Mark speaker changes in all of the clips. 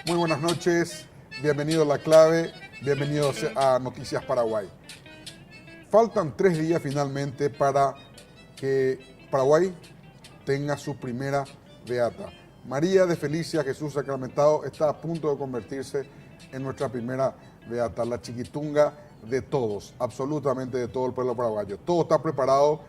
Speaker 1: Muy buenas noches, bienvenido a La Clave, bienvenidos a Noticias Paraguay. Faltan 3 días finalmente para que Paraguay tenga su primera beata. María de Felicia Jesús Sacramentado está a punto de convertirse en nuestra primera beata, la chiquitunga de todos, absolutamente de todo el pueblo paraguayo. Todo está preparado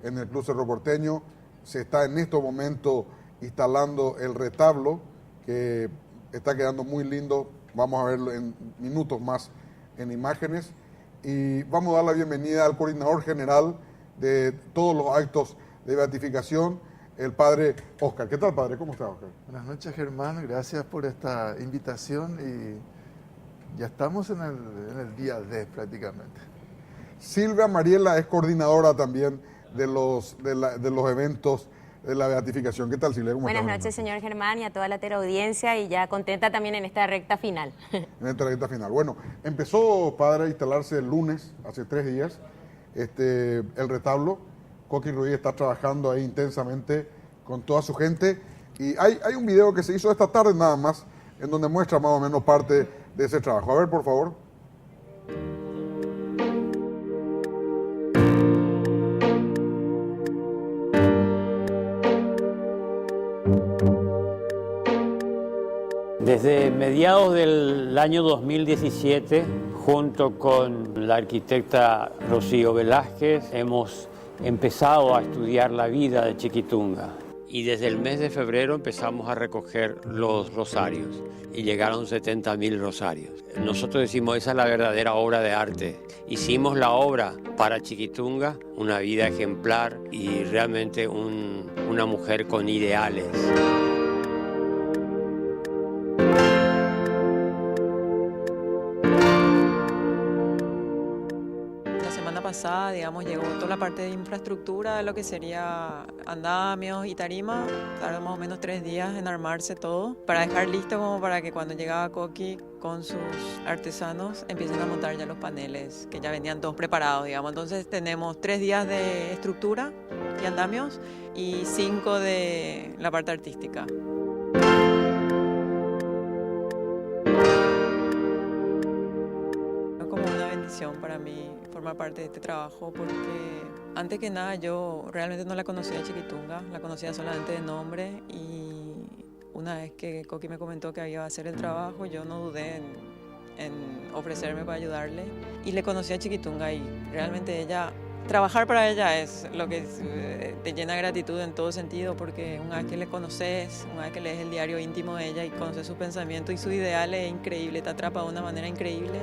Speaker 1: en el Club Cerro Porteño, se está en este momento instalando el retablo que está quedando muy lindo, vamos a verlo en minutos más en imágenes y vamos a dar la bienvenida al coordinador general de todos los actos de beatificación, el padre Oscar. ¿Qué tal, padre? ¿Cómo está, Oscar?
Speaker 2: Buenas noches, Germán, gracias por esta invitación y ya estamos en el día D prácticamente.
Speaker 1: Silvia Mariela es coordinadora también de los eventos de la beatificación. ¿Qué tal, Silvia? ¿Cómo
Speaker 3: Buenas
Speaker 1: estás?
Speaker 3: noches, señor Germán, y a toda la teleaudiencia, y ya contenta también en esta recta final.
Speaker 1: En esta recta final. Bueno, empezó, padre, a instalarse el lunes, hace 3 días, el retablo. Coqui Ruiz está trabajando ahí intensamente con toda su gente. Y hay un video que se hizo esta tarde nada más, en donde muestra más o menos parte de ese trabajo. A ver, por favor.
Speaker 4: Desde mediados del año 2017, junto con la arquitecta Rocío Velázquez, hemos empezado a estudiar la vida de Chiquitunga. Y desde el mes de febrero empezamos a recoger los rosarios y llegaron 70.000 rosarios. Nosotros decimos, esa es la verdadera obra de arte. Hicimos la obra para Chiquitunga, una vida ejemplar y realmente una mujer con ideales.
Speaker 5: Pasada, digamos, llegó toda la parte de infraestructura de lo que sería andamios y tarima. Tardó más o menos 3 días en armarse todo para dejar listo como para que cuando llegaba Coqui con sus artesanos empiecen a montar ya los paneles que ya venían todos preparados, digamos. Entonces tenemos 3 días de estructura y andamios y 5 de la parte artística. Para mí formar parte de este trabajo porque antes que nada yo realmente no la conocía a Chiquitunga, la conocía solamente de nombre y una vez que Coqui me comentó que iba a hacer el trabajo yo no dudé en ofrecerme para ayudarle y le conocí a Chiquitunga y realmente trabajar para ella es lo que te llena de gratitud en todo sentido porque una vez que le conoces, una vez que lees el diario íntimo de ella y conoces sus pensamientos y sus ideales es increíble, te atrapa de una manera increíble.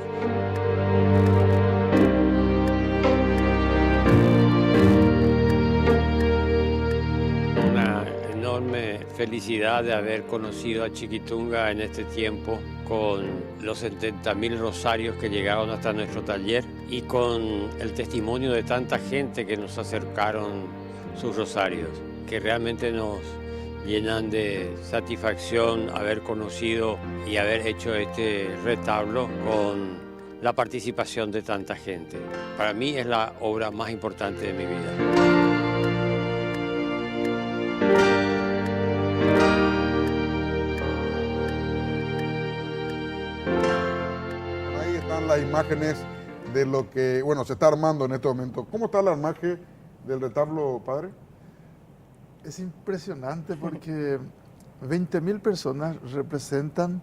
Speaker 4: Enorme felicidad de haber conocido a Chiquitunga en este tiempo con los 70.000 rosarios que llegaron hasta nuestro taller y con el testimonio de tanta gente que nos acercaron sus rosarios, que realmente nos llenan de satisfacción haber conocido y haber hecho este retablo con la participación de tanta gente. Para mí es la obra más importante de mi vida.
Speaker 1: Las imágenes de lo que, se está armando en este momento. ¿Cómo está el armaje del retablo, padre?
Speaker 2: Es impresionante porque 20.000 personas representan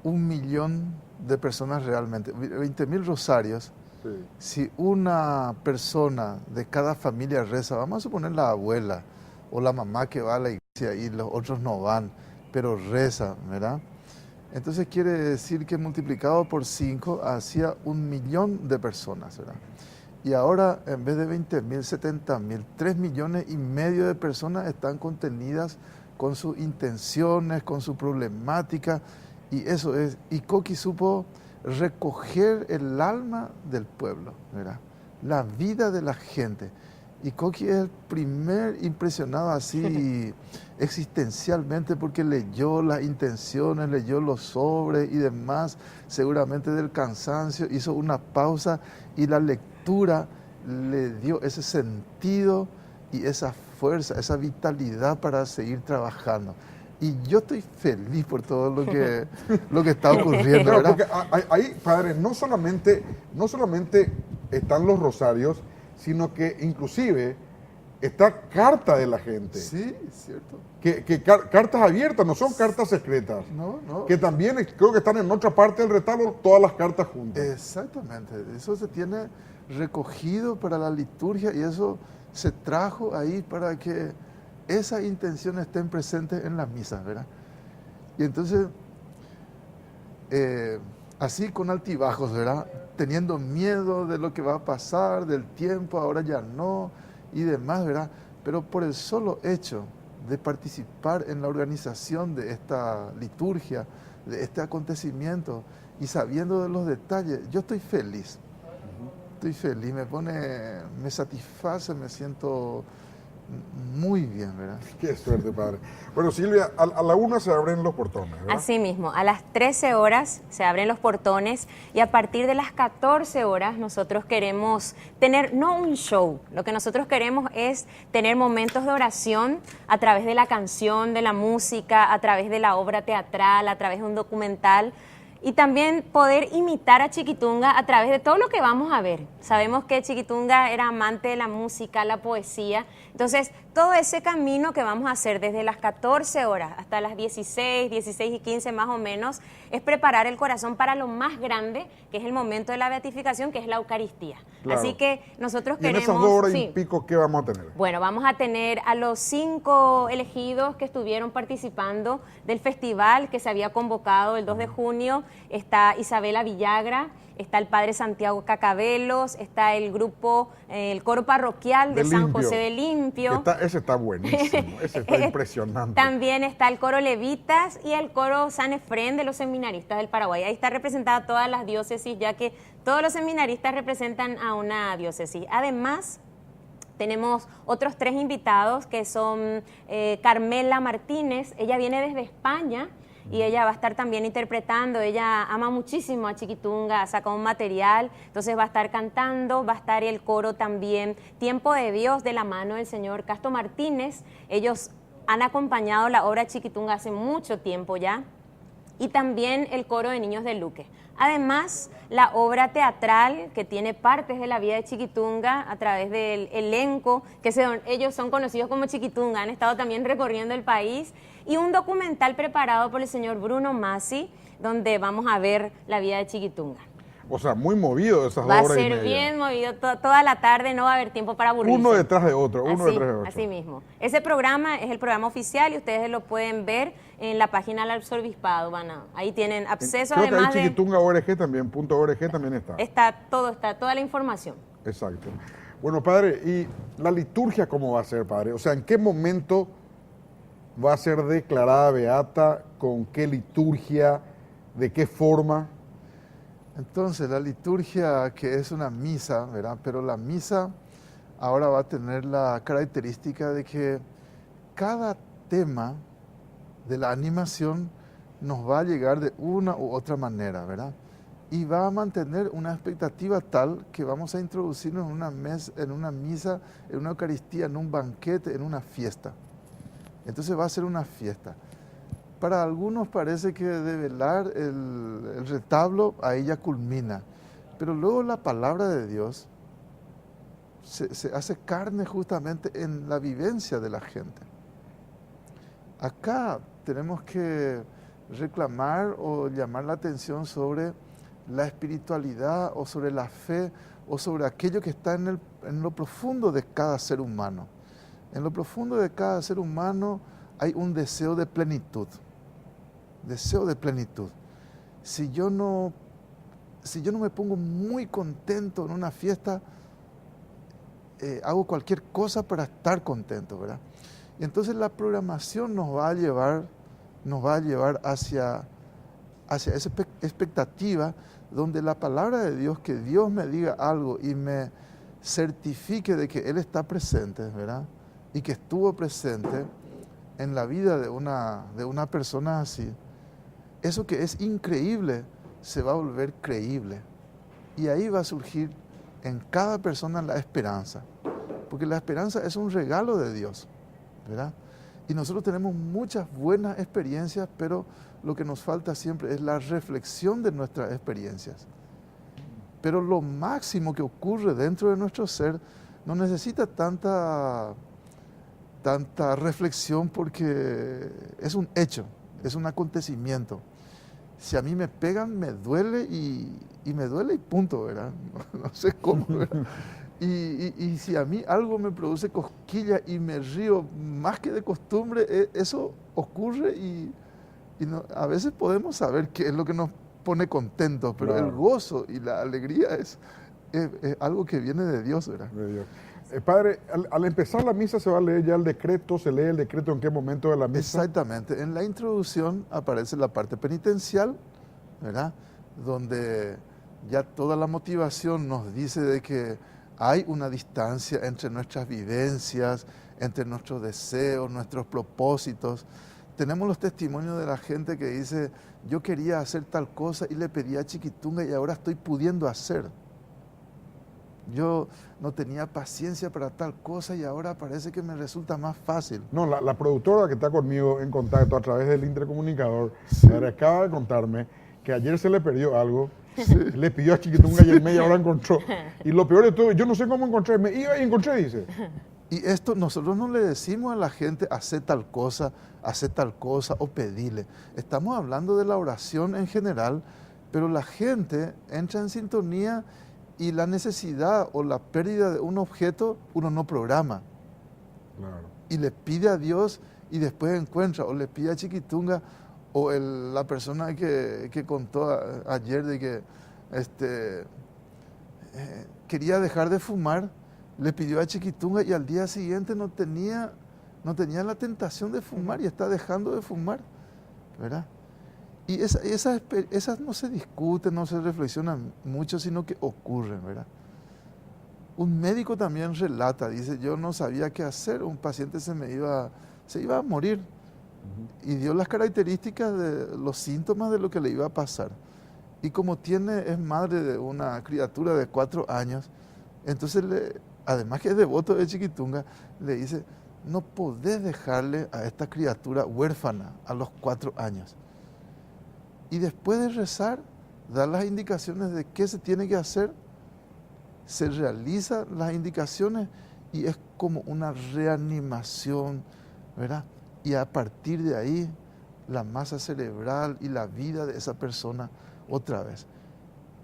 Speaker 2: 1 millón de personas realmente, 20.000 rosarios. Sí. Si una persona de cada familia reza, vamos a suponer la abuela o la mamá que va a la iglesia y los otros no van, pero reza, ¿verdad? Entonces quiere decir que multiplicado por 5 hacía 1 millón de personas, ¿verdad? Y ahora en vez de 20.000, 70.000, 3,5 millones de personas están contenidas con sus intenciones, con su problemática, y eso es, y Coqui supo recoger el alma del pueblo, ¿verdad? La vida de la gente. Y Coqui es el primer impresionado así existencialmente porque leyó las intenciones, leyó los sobres y demás, seguramente del cansancio, hizo una pausa y la lectura le dio ese sentido y esa fuerza, esa vitalidad para seguir trabajando. Y yo estoy feliz por todo lo que está ocurriendo,
Speaker 1: Claro,
Speaker 2: ¿verdad?
Speaker 1: porque ahí, padre, no solamente están los rosarios, sino que inclusive está carta de la gente.
Speaker 2: Sí, es cierto.
Speaker 1: Cartas abiertas, no son cartas secretas.
Speaker 2: No.
Speaker 1: Que también creo que están en otra parte del retablo todas las cartas juntas.
Speaker 2: Exactamente. Eso se tiene recogido para la liturgia y eso se trajo ahí para que esas intenciones estén presentes en la misa, ¿verdad? Y entonces, así con altibajos, ¿verdad? Teniendo miedo de lo que va a pasar, del tiempo, ahora ya no, y demás, ¿verdad? Pero por el solo hecho de participar en la organización de esta liturgia, de este acontecimiento, y sabiendo de los detalles, yo estoy feliz. Estoy feliz, me satisface, me siento muy bien, ¿verdad?
Speaker 1: Qué suerte, padre. Bueno, Silvia, a la 1 se abren los portones, ¿verdad?
Speaker 3: Así mismo, a las 13 horas se abren los portones y a partir de las 14 horas nosotros queremos tener, no un show, lo que nosotros queremos es tener momentos de oración a través de la canción, de la música, a través de la obra teatral, a través de un documental. Y también poder imitar a Chiquitunga a través de todo lo que vamos a ver. Sabemos que Chiquitunga era amante de la música, la poesía. Entonces, todo ese camino que vamos a hacer desde las 14 horas hasta las 16 y 15 más o menos, es preparar el corazón para lo más grande, que es el momento de la beatificación, que es la Eucaristía.
Speaker 1: Claro.
Speaker 3: Así que nosotros
Speaker 1: Y en
Speaker 3: queremos...
Speaker 1: esas 2 horas
Speaker 3: sí.
Speaker 1: y pico, ¿qué vamos a tener?
Speaker 3: Bueno, vamos a tener a los 5 elegidos que estuvieron participando del festival que se había convocado el 2 de junio. Está Isabela Villagra, está el padre Santiago Cacabelos, está el grupo, el coro parroquial de San José de Limpio.
Speaker 1: Ese está buenísimo, ese está impresionante.
Speaker 3: También está el coro Levitas y el coro San Efrén de los seminaristas del Paraguay. Ahí está representada todas las diócesis, ya que todos los seminaristas representan a una diócesis. Además, tenemos otros 3 invitados que son Carmela Martínez, ella viene desde España y ella va a estar también interpretando, ella ama muchísimo a Chiquitunga, ha sacado un material, entonces va a estar cantando, va a estar el coro también Tiempo de Dios de la mano del señor Castro Martínez, ellos han acompañado la obra Chiquitunga hace mucho tiempo ya, y también el coro de niños de Luque. Además, la obra teatral que tiene partes de la vida de Chiquitunga a través del elenco, ellos son conocidos como Chiquitunga, han estado también recorriendo el país, y un documental preparado por el señor Bruno Masi, donde vamos a ver la vida de Chiquitunga.
Speaker 1: O sea, muy movido esas 2
Speaker 3: Va a
Speaker 1: horas y
Speaker 3: ser
Speaker 1: media.
Speaker 3: bien movido toda la tarde, no va a haber tiempo para aburrirse.
Speaker 1: Uno detrás de otro,
Speaker 3: Así mismo. Ese programa es el programa oficial y ustedes lo pueden ver en la página del Arzobispado. Ahí tienen acceso,
Speaker 1: Creo que
Speaker 3: además
Speaker 1: ahí Chiquitunga ORG también, .org también está.
Speaker 3: Está toda la información.
Speaker 1: Exacto. Bueno, padre, ¿y la liturgia cómo va a ser, padre? O sea, ¿en qué momento va a ser declarada beata? ¿Con qué liturgia? ¿De qué forma?
Speaker 2: Entonces, la liturgia, que es una misa, ¿verdad? Pero la misa ahora va a tener la característica de que cada tema de la animación nos va a llegar de una u otra manera, ¿verdad? Y va a mantener una expectativa tal que vamos a introducirnos en una misa, en una Eucaristía, en un banquete, en una fiesta. Entonces va a ser una fiesta. Para algunos parece que develar el retablo ahí ya culmina, pero luego la palabra de Dios se hace carne justamente en la vivencia de la gente. Acá tenemos que reclamar o llamar la atención sobre la espiritualidad o sobre la fe o sobre aquello que está en lo profundo de cada ser humano. En lo profundo de cada ser humano hay un deseo de plenitud. Deseo de plenitud. Si yo no me pongo muy contento en una fiesta, hago cualquier cosa para estar contento, ¿verdad? Y entonces la programación nos va a llevar hacia esa expectativa donde la palabra de Dios, que Dios me diga algo y me certifique de que Él está presente, ¿verdad? Y que estuvo presente en la vida de una persona así. Eso que es increíble se va a volver creíble. Y ahí va a surgir en cada persona la esperanza. Porque la esperanza es un regalo de Dios, ¿verdad? Y nosotros tenemos muchas buenas experiencias, pero lo que nos falta siempre es la reflexión de nuestras experiencias. Pero lo máximo que ocurre dentro de nuestro ser no necesita tanta reflexión porque es un hecho, es un acontecimiento. Si a mí me pegan, me duele y me duele y punto, ¿verdad? No sé cómo, ¿verdad? Y si a mí algo me produce cosquilla y me río más que de costumbre, eso ocurre y a veces podemos saber qué es lo que nos pone contentos, pero
Speaker 1: claro,
Speaker 2: el gozo y la alegría es algo que viene de Dios, ¿verdad?
Speaker 1: de Dios. Padre, al empezar la misa se va a leer ya el decreto, se lee el decreto en qué momento de la misa.
Speaker 2: Exactamente. En la introducción aparece la parte penitencial, ¿verdad? Donde ya toda la motivación nos dice de que hay una distancia entre nuestras vivencias, entre nuestros deseos, nuestros propósitos. Tenemos los testimonios de la gente que dice, yo quería hacer tal cosa y le pedí a Chiquitunga y ahora estoy pudiendo hacer. Yo no tenía paciencia para tal cosa y ahora parece que me resulta más fácil.
Speaker 1: No, la productora que está conmigo en contacto a través del intercomunicador, me acaba de contarme que ayer se le perdió algo, le pidió a Chiquitunga y en media hora encontró. Y lo peor de todo, yo no sé cómo encontré, me iba y encontré, dice.
Speaker 2: Y esto nosotros no le decimos a la gente hacer tal cosa o pedirle. Estamos hablando de la oración en general, pero la gente entra en sintonía y la necesidad o la pérdida de un objeto uno no programa.
Speaker 1: Claro.
Speaker 2: Y le pide a Dios y después encuentra, o le pide a Chiquitunga, o la persona que contó ayer de que quería dejar de fumar, le pidió a Chiquitunga y al día siguiente no tenía la tentación de fumar y está dejando de fumar, ¿verdad? Y esas no se discuten, no se reflexionan mucho, sino que ocurren, ¿verdad? Un médico también relata, dice, yo no sabía qué hacer, un paciente se iba a morir y dio las características de los síntomas de lo que le iba a pasar. Y como es madre de una criatura de 4 años, entonces además que es devoto de Chiquitunga, le dice, no podés dejarle a esta criatura huérfana a los 4 años. Y después de rezar, dar las indicaciones de qué se tiene que hacer, se realizan las indicaciones y es como una reanimación, ¿verdad? Y a partir de ahí, la masa cerebral y la vida de esa persona otra vez.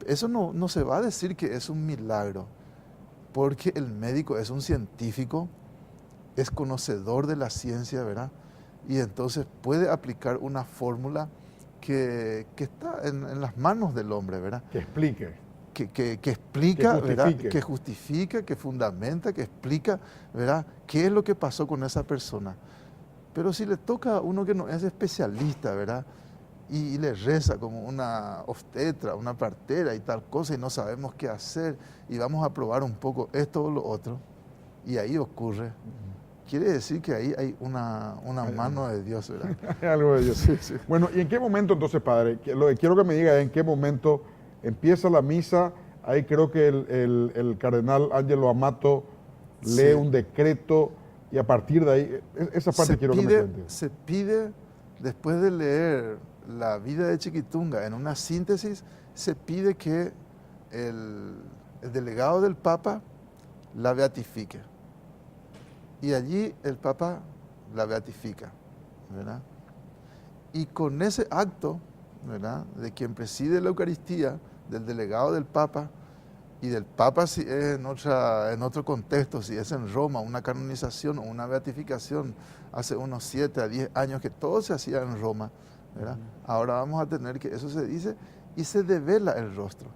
Speaker 2: Eso no se va a decir que es un milagro, porque el médico es un científico, es conocedor de la ciencia, ¿verdad? Y entonces puede aplicar una fórmula que está en las manos del hombre, ¿verdad?
Speaker 1: Que explique.
Speaker 2: Que explica,
Speaker 1: que
Speaker 2: ¿verdad? Que justifica, que fundamenta, que explica, ¿verdad? ¿Qué es lo que pasó con esa persona? Pero si le toca a uno que no es especialista, ¿verdad? Y le reza como una obstetra, una partera y tal cosa y no sabemos qué hacer y vamos a probar un poco esto o lo otro y ahí ocurre. Quiere decir que ahí hay una mano de Dios, ¿verdad?
Speaker 1: Hay algo de Dios.
Speaker 2: Sí, sí.
Speaker 1: Bueno, ¿y en qué momento entonces, padre? Lo que quiero que me diga es en qué momento empieza la misa. Ahí creo que el cardenal Ángelo Amato lee un decreto y a partir de ahí, esa parte quiero que me cuente.
Speaker 2: Se pide, después de leer la vida de Chiquitunga en una síntesis, se pide que el delegado del Papa la beatifique. Y allí el Papa la beatifica, ¿verdad? Y con ese acto, ¿verdad?, de quien preside la Eucaristía, del delegado del Papa, y del Papa si es en otro contexto, si es en Roma, una canonización o una beatificación, hace unos 7 a 10 años que todo se hacía en Roma, ¿verdad? Ahora vamos a tener que eso se dice y se devela el rostro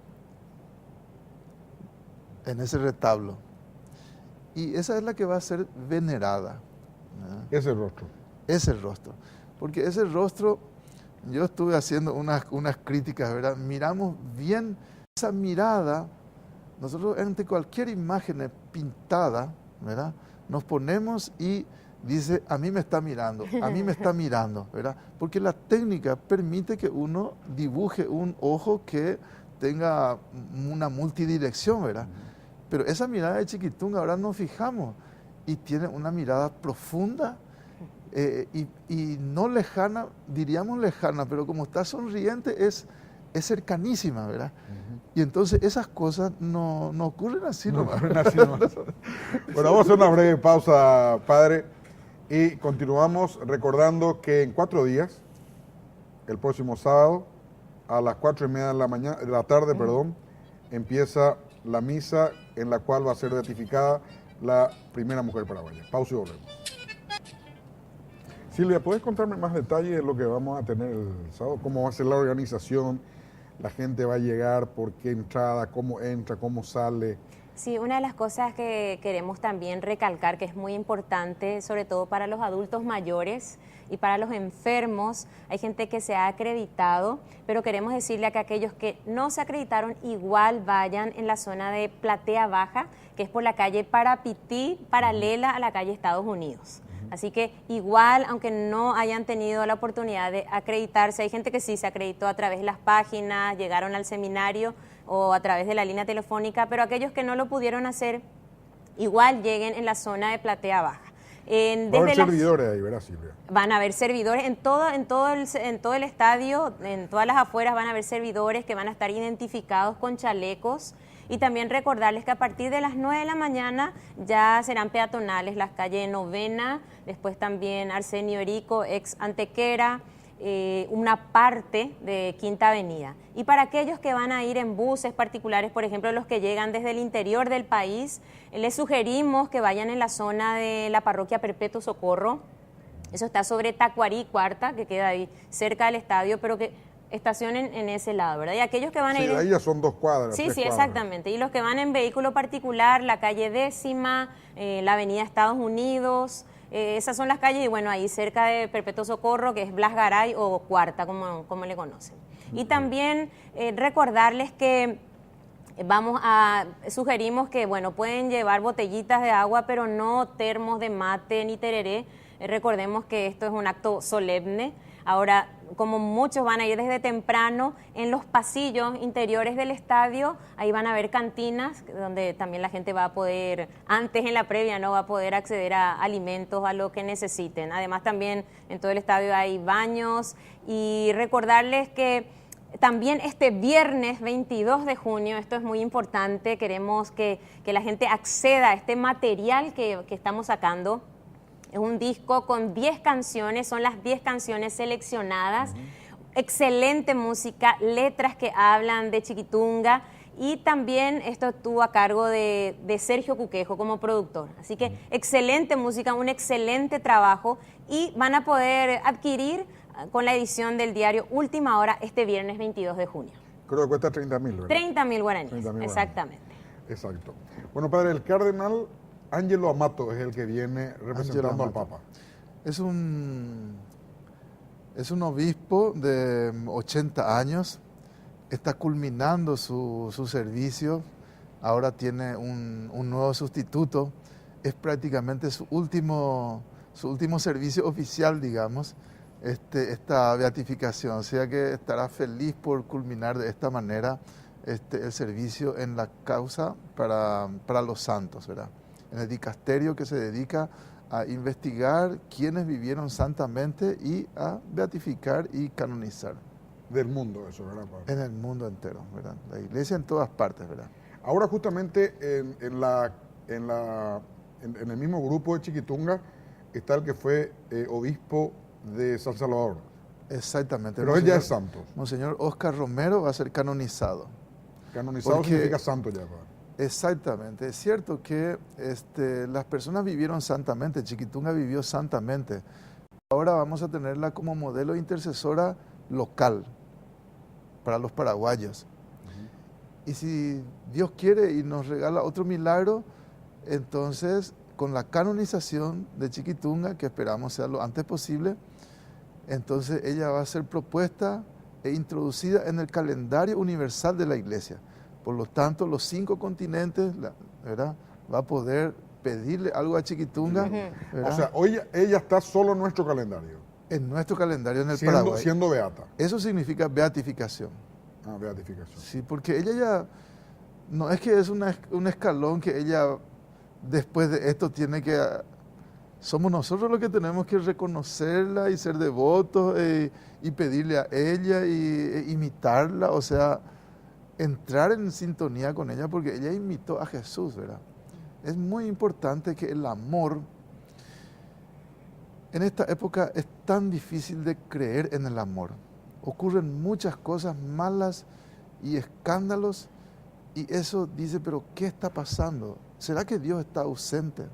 Speaker 2: en ese retablo. Y esa es la que va a ser venerada, ¿verdad?
Speaker 1: Ese rostro.
Speaker 2: Ese rostro. Porque ese rostro, yo estuve haciendo unas críticas, ¿verdad? Miramos bien esa mirada, nosotros ante cualquier imagen pintada, ¿verdad?, nos ponemos y dice, a mí me está mirando, ¿verdad? Porque la técnica permite que uno dibuje un ojo que tenga una multidirección, ¿verdad? Pero esa mirada de Chiquitunga ahora nos fijamos y tiene una mirada profunda, y no lejana, diríamos lejana, pero como está sonriente es cercanísima, ¿verdad? Y entonces esas cosas no ocurren así nomás.
Speaker 1: Bueno, vamos a hacer una breve pausa, padre, y continuamos recordando que en 4 días, el próximo sábado, a las 4:30 de la tarde, empieza la misa en la cual va a ser beatificada la primera mujer paraguaya. Pausa y volvemos. Silvia, ¿puedes contarme más detalles de lo que vamos a tener el sábado? ¿Cómo va a ser la organización? ¿La gente va a llegar? ¿Por qué entrada? ¿Cómo entra? ¿Cómo sale?
Speaker 3: Sí, una de las cosas que queremos también recalcar, que es muy importante, sobre todo para los adultos mayores y para los enfermos, hay gente que se ha acreditado, pero queremos decirle a que aquellos que no se acreditaron igual vayan en la zona de Platea Baja, que es por la calle Parapití, paralela a la calle Estados Unidos. Así que igual, aunque no hayan tenido la oportunidad de acreditarse, hay gente que sí se acreditó a través de las páginas, llegaron al seminario o a través de la línea telefónica, pero aquellos que no lo pudieron hacer, igual lleguen en la zona de Platea Baja.
Speaker 1: Va a haber servidores ahí, ¿verdad, Silvia?
Speaker 3: Van a haber servidores en todo el estadio, en todas las afueras van a haber servidores que van a estar identificados con chalecos. Y también recordarles que a partir de las 9 de la mañana ya serán peatonales las calles Novena, después también Arsenio Erico, ex Antequera, una parte de Quinta Avenida. Y para aquellos que van a ir en buses particulares, por ejemplo, los que llegan desde el interior del país, les sugerimos que vayan en la zona de la parroquia Perpetuo Socorro. Eso está sobre Tacuarí Cuarta, que queda ahí cerca del estadio, pero que estacionen en ese lado, ¿verdad? Y aquellos que van a ir...
Speaker 1: Sí, ahí ya son 2 cuadras.
Speaker 3: Sí,
Speaker 1: 3 cuadras.
Speaker 3: Exactamente. Y los que van en vehículo particular, la calle 10ª, la avenida Estados Unidos, esas son las calles, y bueno, ahí cerca de Perpetuo Socorro, que es Blas Garay o Cuarta, como le conocen. Y también recordarles que sugerimos que, bueno, pueden llevar botellitas de agua, pero no termos de mate ni tereré. Recordemos que esto es un acto solemne. Ahora, como muchos van a ir desde temprano, en los pasillos interiores del estadio, ahí van a haber cantinas donde también la gente va a poder, antes en la previa, ¿no?, va a poder acceder a alimentos, a lo que necesiten. Además, también en todo el estadio hay baños, y recordarles que también este viernes 22 de junio, esto es muy importante, queremos que la gente acceda a este material que estamos sacando. Es un disco con 10 canciones, son las 10 canciones seleccionadas, excelente música, letras que hablan de Chiquitunga, y también esto estuvo a cargo de Sergio Cuquejo como productor. Así que excelente música, un excelente trabajo, y van a poder adquirir con la edición del diario Última Hora este viernes 22 de junio.
Speaker 1: Creo que cuesta 30.000, ¿verdad?
Speaker 3: 30.000 guaraníes,
Speaker 1: 30.000
Speaker 3: exactamente.
Speaker 1: Exacto. Bueno, padre, el cardenal Ángelo Amato es el que viene representando al Papa.
Speaker 2: Es un obispo de 80 años, está culminando su servicio, ahora tiene un nuevo sustituto, es prácticamente su último servicio oficial, digamos, esta beatificación, o sea que estará feliz por culminar de esta manera el servicio en la causa para los santos, ¿verdad? En el dicasterio que se dedica a investigar quienes vivieron santamente y a beatificar y canonizar.
Speaker 1: Del mundo eso, ¿verdad, padre?
Speaker 2: En el mundo entero, ¿verdad? La iglesia en todas partes, ¿verdad?
Speaker 1: Ahora justamente en el mismo grupo de Chiquitunga está el que fue obispo de San Salvador.
Speaker 2: Exactamente.
Speaker 1: Pero él ya es santo.
Speaker 2: Monseñor Oscar Romero va a ser canonizado.
Speaker 1: Canonizado significa santo ya, padre.
Speaker 2: Exactamente, es cierto que las personas vivieron santamente, Chiquitunga vivió santamente. Ahora vamos a tenerla como modelo intercesora local para los paraguayos. Y si Dios quiere y nos regala otro milagro, entonces con la canonización de Chiquitunga, que esperamos sea lo antes posible, entonces ella va a ser propuesta e introducida en el calendario universal de la Iglesia. Por lo tanto, los 5 continentes, ¿verdad?, va a poder pedirle algo a Chiquitunga.
Speaker 1: O sea, hoy ella está solo en nuestro calendario.
Speaker 2: En nuestro calendario en el Paraguay.
Speaker 1: Siendo beata.
Speaker 2: Eso significa beatificación.
Speaker 1: Ah, beatificación.
Speaker 2: Sí, porque ella ya, no es que es un escalón que ella después de esto tiene que somos nosotros los que tenemos que reconocerla y ser devotos y pedirle a ella e imitarla, o sea, entrar en sintonía con ella porque ella imitó a Jesús, ¿verdad? Es muy importante que el amor, en esta época es tan difícil de creer en el amor. Ocurren muchas cosas malas y escándalos y eso dice, pero ¿qué está pasando? ¿Será que Dios está ausente?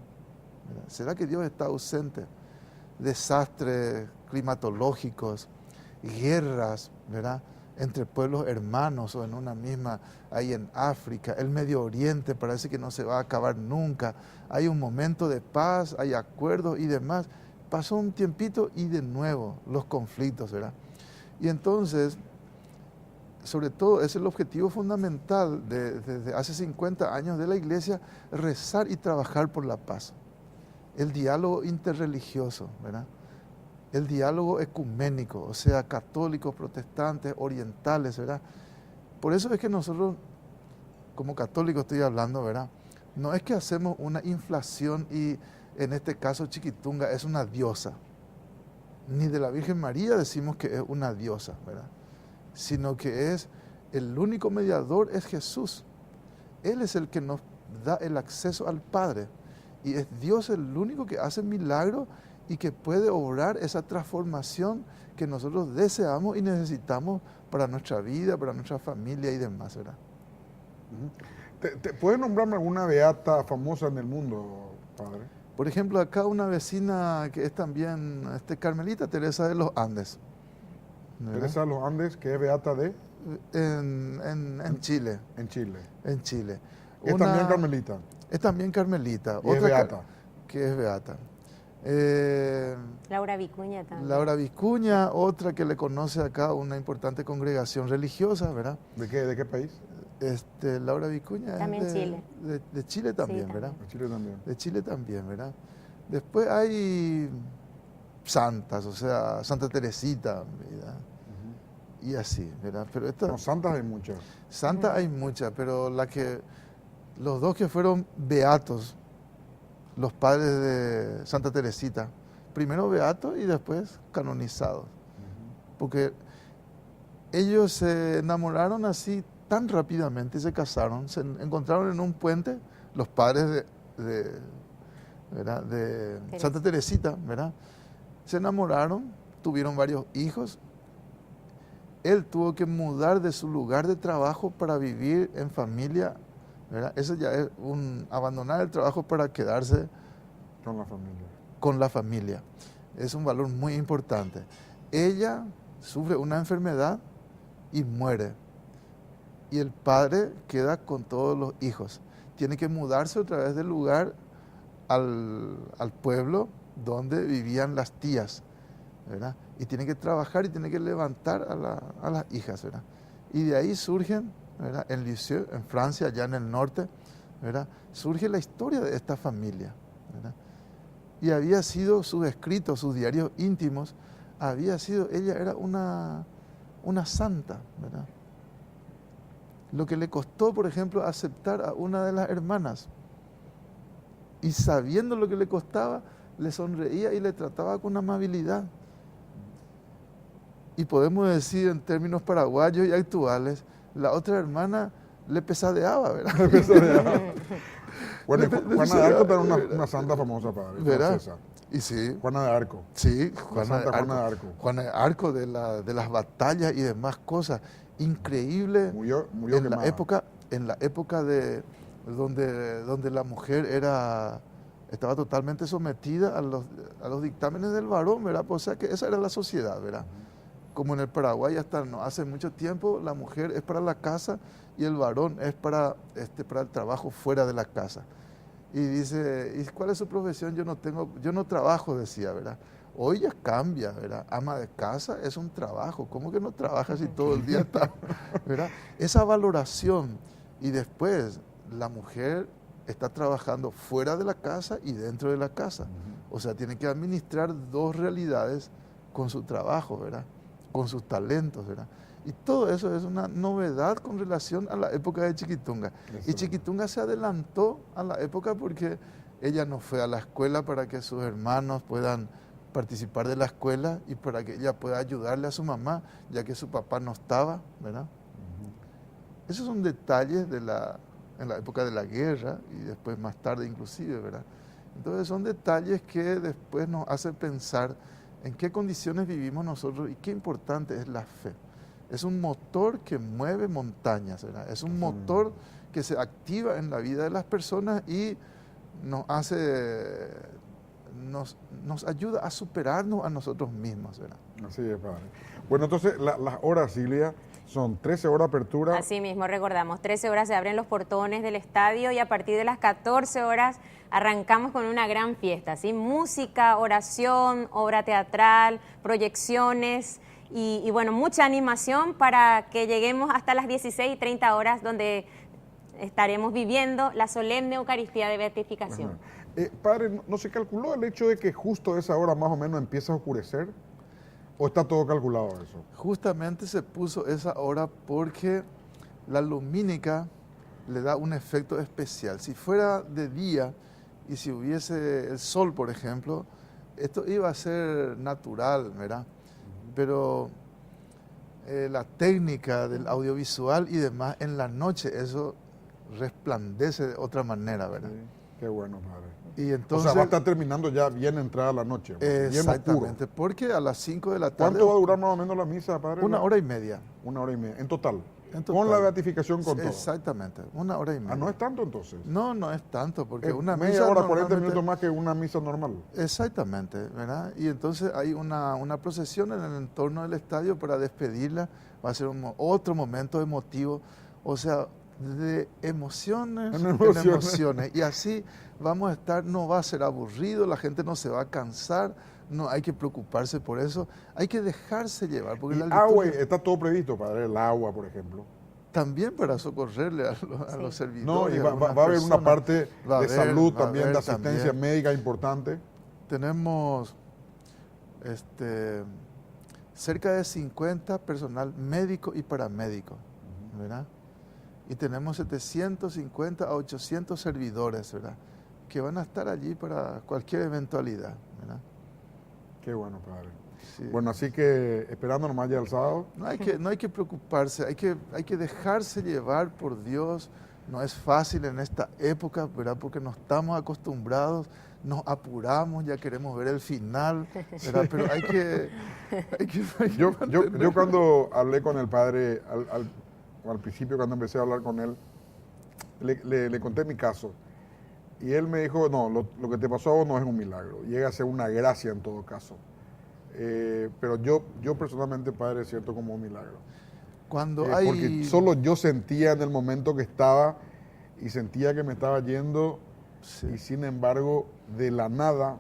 Speaker 2: ¿Verdad? ¿Será que Dios está ausente? Desastres climatológicos, guerras, ¿verdad?, entre pueblos hermanos o en una misma, ahí en África, el Medio Oriente parece que no se va a acabar nunca. Hay un momento de paz, hay acuerdos y demás. Pasó un tiempito y de nuevo los conflictos, ¿verdad? Y entonces, sobre todo, es el objetivo fundamental desde hace 50 años de la Iglesia, rezar y trabajar por la paz. El diálogo interreligioso, ¿verdad? El diálogo ecuménico, o sea, católicos, protestantes, orientales, ¿verdad? Por eso es que nosotros, como católicos estoy hablando, ¿verdad? No es que hacemos una inflación y en este caso Chiquitunga es una diosa. Ni de la Virgen María decimos que es una diosa, ¿verdad? Sino que es el único mediador es Jesús. Él es el que nos da el acceso al Padre. Y es Dios el único que hace milagros y que puede obrar esa transformación que nosotros deseamos y necesitamos para nuestra vida, para nuestra familia y demás, ¿verdad?
Speaker 1: ¿Puedes nombrarme alguna beata famosa en el mundo, padre?
Speaker 2: Por ejemplo, acá una vecina que es también carmelita, Teresa de los Andes. ¿Verdad?
Speaker 1: Teresa de los Andes, que es beata de...
Speaker 2: En Chile.
Speaker 1: En Chile.
Speaker 2: En Chile.
Speaker 1: Es también carmelita.
Speaker 2: Es también carmelita.
Speaker 1: Y es beata.
Speaker 2: Que es beata.
Speaker 3: Laura Vicuña también.
Speaker 2: Laura Vicuña, otra que le conoce acá, una importante congregación religiosa, ¿verdad?
Speaker 1: ¿De qué país?
Speaker 2: Laura Vicuña
Speaker 3: también
Speaker 2: es
Speaker 3: Chile.
Speaker 2: De Chile también,
Speaker 3: Sí,
Speaker 2: ¿verdad?
Speaker 1: De Chile también.
Speaker 2: De Chile también, ¿verdad? Después hay santas, o sea, Santa Teresita, ¿verdad? Y así, ¿verdad? Pero
Speaker 1: No, santas hay muchas.
Speaker 2: Santas hay muchas, pero los dos que fueron beatos, los padres de Santa Teresita, primero beatos y después canonizados. Porque ellos se enamoraron así tan rápidamente, se casaron, se encontraron en un puente, los padres ¿verdad?, de Santa Teresita, ¿verdad? Se enamoraron, tuvieron varios hijos. Él tuvo que mudar de su lugar de trabajo para vivir en familia, ¿verdad? Eso ya es abandonar el trabajo para quedarse con la familia. Es un valor muy importante. Ella sufre una enfermedad y muere. Y el padre queda con todos los hijos. Tiene que mudarse otra vez del lugar al pueblo donde vivían las tías, ¿verdad? Y tiene que trabajar y tiene que levantar a las hijas, ¿verdad? Y de ahí surgen, ¿verdad?, en Lisieux, en Francia, allá en el norte, ¿verdad?, surge la historia de esta familia, ¿verdad? Y había sido sus escritos, sus diarios íntimos, ella era una santa, ¿verdad? Lo que le costó, por ejemplo, aceptar a una de las hermanas. Y sabiendo lo que le costaba, le sonreía y le trataba con amabilidad. Y podemos decir en términos paraguayos y actuales, la otra hermana le pesadeaba, ¿verdad?
Speaker 1: Le pesadeaba. Bueno, Juana de Arco era una santa famosa, padre, francesa.
Speaker 2: Y sí.
Speaker 1: Juana de Arco.
Speaker 2: Sí,
Speaker 1: Juana de Arco.
Speaker 2: Juana de Arco de las batallas y demás cosas. Increíble.
Speaker 1: Murió
Speaker 2: en la época de donde la mujer estaba totalmente sometida a los dictámenes del varón, ¿verdad? O sea que esa era la sociedad, ¿verdad? Como en el Paraguay hasta no hace mucho tiempo, la mujer es para la casa y el varón es para el trabajo fuera de la casa. Y dice, ¿y cuál es su profesión? Yo no trabajo, decía, ¿verdad? Hoy ya cambia, ¿verdad? Ama de casa es un trabajo. ¿Cómo que no trabaja si todo el día está, ¿verdad? Esa valoración. Y después la mujer está trabajando fuera de la casa y dentro de la casa. O sea, tiene que administrar dos realidades con su trabajo, ¿verdad? Con sus talentos, ¿verdad? Y todo eso es una novedad con relación a la época de Chiquitunga. Y Chiquitunga se adelantó a la época porque ella no fue a la escuela para que sus hermanos puedan participar de la escuela y para que ella pueda ayudarle a su mamá, ya que su papá no estaba, ¿verdad? Esos son detalles en la época de la guerra y después más tarde inclusive, ¿verdad? Entonces son detalles que después nos hacen pensar en qué condiciones vivimos nosotros y qué importante es la fe. Es un motor que mueve montañas, ¿verdad? Es un motor que se activa en la vida de las personas y nos ayuda a superarnos a nosotros mismos, ¿verdad?
Speaker 1: Así es, padre. Bueno, entonces las horas, Silvia, son 13 horas de apertura.
Speaker 3: Así mismo, recordamos, 13 horas se abren los portones del estadio y a partir de las 14 horas arrancamos con una gran fiesta, ¿sí? Música, oración, obra teatral, proyecciones y bueno, mucha animación para que lleguemos hasta las 16:30 horas donde estaremos viviendo la solemne Eucaristía de Beatificación.
Speaker 1: Padre, ¿no se calculó el hecho de que justo a esa hora más o menos empieza a oscurecer? ¿O está todo calculado eso?
Speaker 2: Justamente se puso esa hora porque la lumínica le da un efecto especial. Si fuera de día y si hubiese el sol, por ejemplo, esto iba a ser natural, ¿verdad? Pero la técnica del audiovisual y demás, en la noche eso resplandece de otra manera, ¿verdad?
Speaker 1: Sí, qué bueno, padre.
Speaker 2: Y entonces,
Speaker 1: o sea, va a estar terminando ya bien entrada la noche.
Speaker 2: Exactamente, porque a las 5 de la tarde...
Speaker 1: ¿Cuánto va a durar más o menos la misa, padre?
Speaker 2: 1 hora y media.
Speaker 1: 1 hora y media, en total.
Speaker 2: En total.
Speaker 1: Con la beatificación, con todo.
Speaker 2: Exactamente, 1 hora y media.
Speaker 1: Ah, ¿no es tanto entonces?
Speaker 2: No, no es tanto, porque
Speaker 1: una
Speaker 2: una
Speaker 1: media
Speaker 2: misa
Speaker 1: hora, 40
Speaker 2: normalmente-
Speaker 1: minutos más que una misa normal.
Speaker 2: Exactamente, ¿verdad? Y entonces hay una procesión en el entorno del estadio para despedirla, va a ser otro momento emotivo, o sea, de emociones
Speaker 1: En
Speaker 2: en
Speaker 1: emociones.
Speaker 2: emociones. Y así vamos a estar, no va a ser aburrido, la gente no se va a cansar, no hay que preocuparse por eso, hay que dejarse llevar. Porque
Speaker 1: Y
Speaker 2: la
Speaker 1: agua,
Speaker 2: liturgia-
Speaker 1: está todo previsto, padre, el agua, por ejemplo.
Speaker 2: también para socorrerle a los servidores.
Speaker 1: No, y
Speaker 2: a
Speaker 1: va
Speaker 2: algunas
Speaker 1: a haber una
Speaker 2: personas.
Speaker 1: parte
Speaker 2: Va a
Speaker 1: de
Speaker 2: haber,
Speaker 1: salud
Speaker 2: va a
Speaker 1: también, de
Speaker 2: haber
Speaker 1: asistencia
Speaker 2: también.
Speaker 1: médica importante.
Speaker 2: Tenemos cerca de 50 personal médico y paramédico, ¿verdad? Y tenemos 750 a 800 servidores, ¿verdad? Que van a estar allí para cualquier eventualidad, ¿verdad?
Speaker 1: Qué bueno, padre.
Speaker 2: Sí.
Speaker 1: Bueno, así que esperando nomás ya el sábado.
Speaker 2: No hay que preocuparse, hay que dejarse llevar por Dios. No es fácil en esta época, ¿verdad? Porque no estamos acostumbrados, nos apuramos, ya queremos ver el final, ¿verdad? Pero hay que
Speaker 1: Yo
Speaker 2: mantener-
Speaker 1: cuando hablé con el padre, al principio cuando empecé a hablar con él, le conté mi caso. Y él me dijo, no, lo que te pasó a vos no es un milagro, llega a ser una gracia en todo caso. Pero yo personalmente, padre, siento como un milagro.
Speaker 2: Cuando
Speaker 1: Porque solo yo sentía en el momento que estaba y sentía que me estaba yendo
Speaker 2: Sí.
Speaker 1: y sin embargo de la nada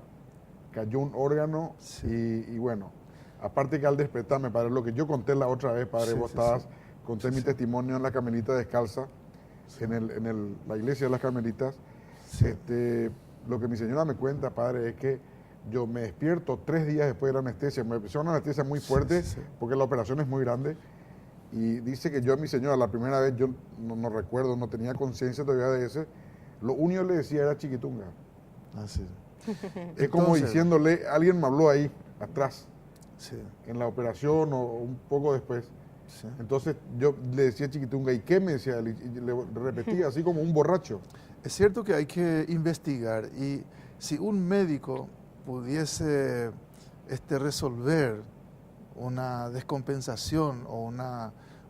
Speaker 1: cayó un órgano
Speaker 2: Sí.
Speaker 1: y bueno, aparte que al despertarme, padre, lo que yo conté la otra vez, padre,
Speaker 2: Sí,
Speaker 1: vos
Speaker 2: sí,
Speaker 1: estabas,
Speaker 2: sí.
Speaker 1: conté
Speaker 2: Sí,
Speaker 1: mi
Speaker 2: sí.
Speaker 1: testimonio en la Carmelita Descalza, en la iglesia de las Carmelitas.
Speaker 2: Sí.
Speaker 1: Lo que mi señora me cuenta, padre, es que yo me despierto 3 días después de la anestesia, me empezó una anestesia muy fuerte
Speaker 2: Sí, sí.
Speaker 1: porque la operación es muy grande. Y dice que yo a mi señora, la primera vez, yo no recuerdo, no tenía conciencia todavía de ese, lo único que le decía era chiquitunga.
Speaker 2: Así.
Speaker 1: Es como
Speaker 2: Entonces,
Speaker 1: diciéndole, alguien me habló ahí, atrás,
Speaker 2: Sí,
Speaker 1: en la operación o un poco después.
Speaker 2: sí.
Speaker 1: Entonces yo le decía chiquitunga, ¿y qué me decía él? Y le repetía así como un borracho.
Speaker 2: Es cierto que hay que investigar y si un médico pudiese resolver una descompensación o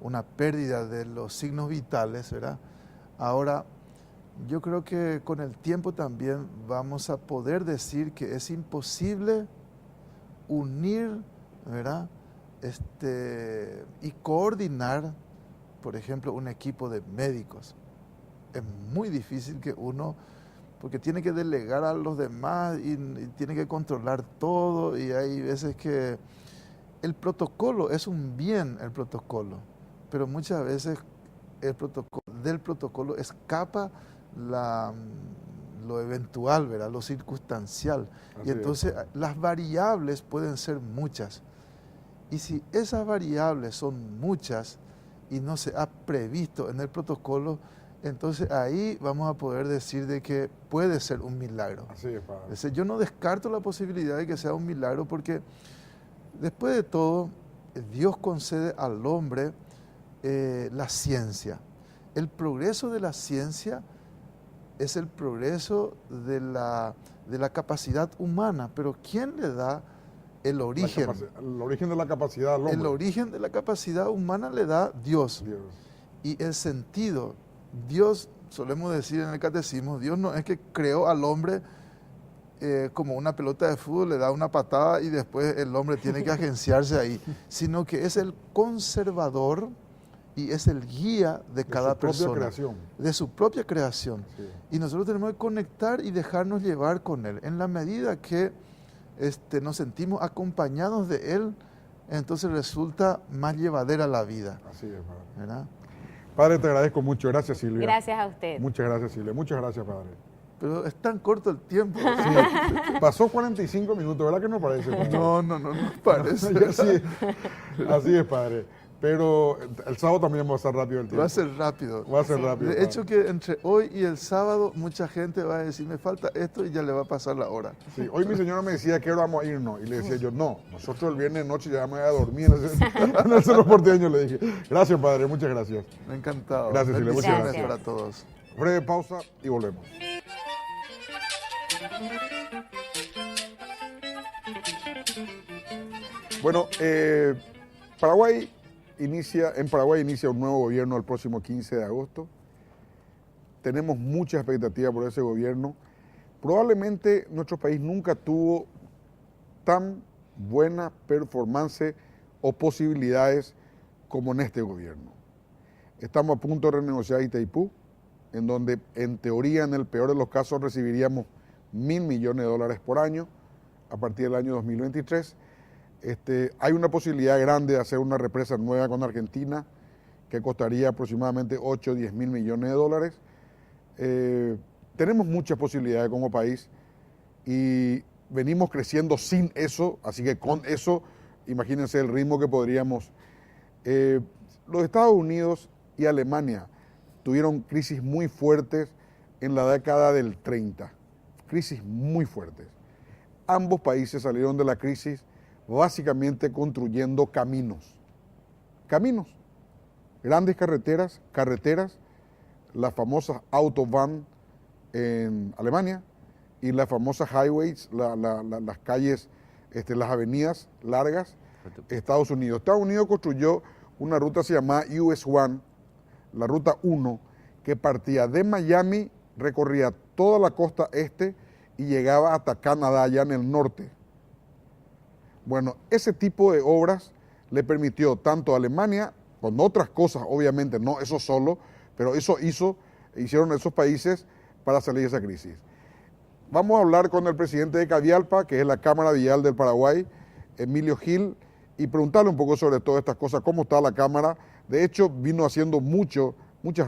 Speaker 2: una pérdida de los signos vitales, ¿verdad? Ahora, yo creo que con el tiempo también vamos a poder decir que es imposible unir, ¿verdad? Y coordinar, por ejemplo, un equipo de médicos. Es muy difícil que uno, porque tiene que delegar a los demás y tiene que controlar todo y hay veces que el protocolo es un bien, el protocolo, pero muchas veces del protocolo escapa lo eventual, ¿verdad? Lo circunstancial.
Speaker 1: Así
Speaker 2: Y
Speaker 1: es.
Speaker 2: entonces las variables pueden ser muchas. Y si esas variables son muchas y no se ha previsto en el protocolo, entonces ahí vamos a poder decir de que puede ser un milagro.
Speaker 1: Así es, padre.
Speaker 2: Es decir, yo no descarto la posibilidad de que sea un milagro porque después de todo, Dios concede al hombre la ciencia. El progreso de la ciencia es el progreso de la capacidad humana, pero ¿quién le da el origen?
Speaker 1: El origen de la capacidad al hombre.
Speaker 2: El origen de la capacidad humana le da Dios. Y el sentido, Dios, solemos decir en el catecismo, Dios no es que creó al hombre como una pelota de fútbol, le da una patada y después el hombre tiene que agenciarse ahí, sino que es el conservador y es el guía de cada persona, de su propia creación. Sí. Y nosotros tenemos que conectar y dejarnos llevar con Él. En la medida que nos sentimos acompañados de Él, entonces resulta más llevadera la vida.
Speaker 1: Así es, padre.
Speaker 2: ¿Verdad?
Speaker 1: Padre, te agradezco mucho. Gracias, Silvia.
Speaker 3: Gracias a usted.
Speaker 1: Muchas gracias, Silvia. Muchas gracias, padre.
Speaker 2: Pero es tan corto el tiempo.
Speaker 1: Sí, pasó 45 minutos, ¿verdad que no parece?
Speaker 2: No parece.
Speaker 1: Así es, padre. Pero el sábado también va a ser rápido el tiempo.
Speaker 2: Va a ser rápido.
Speaker 1: Va a ser rápido.
Speaker 2: De hecho que entre hoy y el sábado mucha gente va a decir, me falta esto y ya le va a pasar la hora.
Speaker 1: Sí, hoy mi señora me decía que hora vamos a irnos y le decía yo, no, nosotros el viernes de noche ya me voy a dormir en el Cerro Porteño, le dije. Gracias, padre, muchas gracias.
Speaker 2: Me ha encantado.
Speaker 1: Gracias, Silvia, muchas gracias.
Speaker 2: Para todos.
Speaker 1: Breve pausa y volvemos. Bueno, Paraguay inicia un nuevo gobierno el próximo 15 de agosto. Tenemos mucha expectativa por ese gobierno. Probablemente nuestro país nunca tuvo tan buena performance o posibilidades como en este gobierno. Estamos a punto de renegociar Itaipú, en donde en teoría, en el peor de los casos, recibiríamos $1.000 millones por año a partir del año 2023. Hay una posibilidad grande de hacer una represa nueva con Argentina que costaría aproximadamente 8 o 10 mil millones de dólares. Tenemos muchas posibilidades como país y venimos creciendo sin eso, así que con eso, imagínense el ritmo que podríamos. Los Estados Unidos y Alemania tuvieron crisis muy fuertes en la década del 30, crisis muy fuertes. Ambos países salieron de la crisis básicamente construyendo caminos, grandes carreteras, las famosas Autobahn en Alemania y las famosas highways, las calles, las avenidas largas, Estados Unidos. Estados Unidos construyó una ruta que se llama US One, la ruta 1, que partía de Miami, recorría toda la costa este y llegaba hasta Canadá, allá en el norte. Bueno, ese tipo de obras le permitió tanto a Alemania, con otras cosas, obviamente, no eso solo, pero eso hicieron esos países para salir de esa crisis. Vamos a hablar con el presidente de Cavialpa, que es la Cámara Vial del Paraguay, Emilio Gil, y preguntarle un poco sobre todas estas cosas, cómo está la Cámara. De hecho, vino haciendo muchas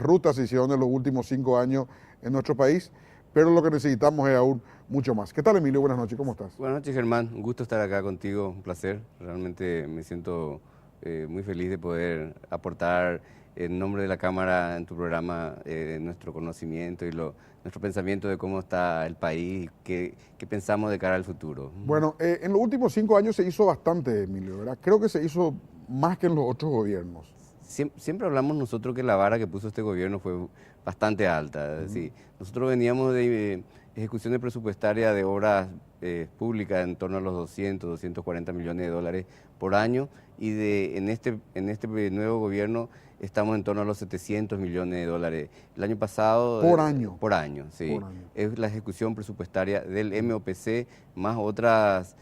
Speaker 1: rutas se hicieron en los últimos 5 años en nuestro país, pero lo que necesitamos es aún mucho más. ¿Qué tal, Emilio? Buenas noches, ¿cómo estás?
Speaker 6: Buenas noches, Germán. Un gusto estar acá contigo, un placer. Realmente me siento muy feliz de poder aportar en nombre de la Cámara en tu programa nuestro conocimiento y nuestro pensamiento de cómo está el país y qué pensamos de cara al futuro.
Speaker 1: Bueno, en los últimos 5 años se hizo bastante, Emilio, ¿verdad? Creo que se hizo más que en los otros gobiernos.
Speaker 6: Siempre hablamos nosotros que la vara que puso este gobierno fue bastante alta. Sí, nosotros veníamos de ejecuciones presupuestarias de obras públicas en torno a los 240 millones de dólares por año y en este nuevo gobierno estamos en torno a los 700 millones de dólares. El año pasado...
Speaker 1: Por año.
Speaker 6: Por año, sí.
Speaker 1: Por año.
Speaker 6: Es la ejecución presupuestaria del MOPC más otros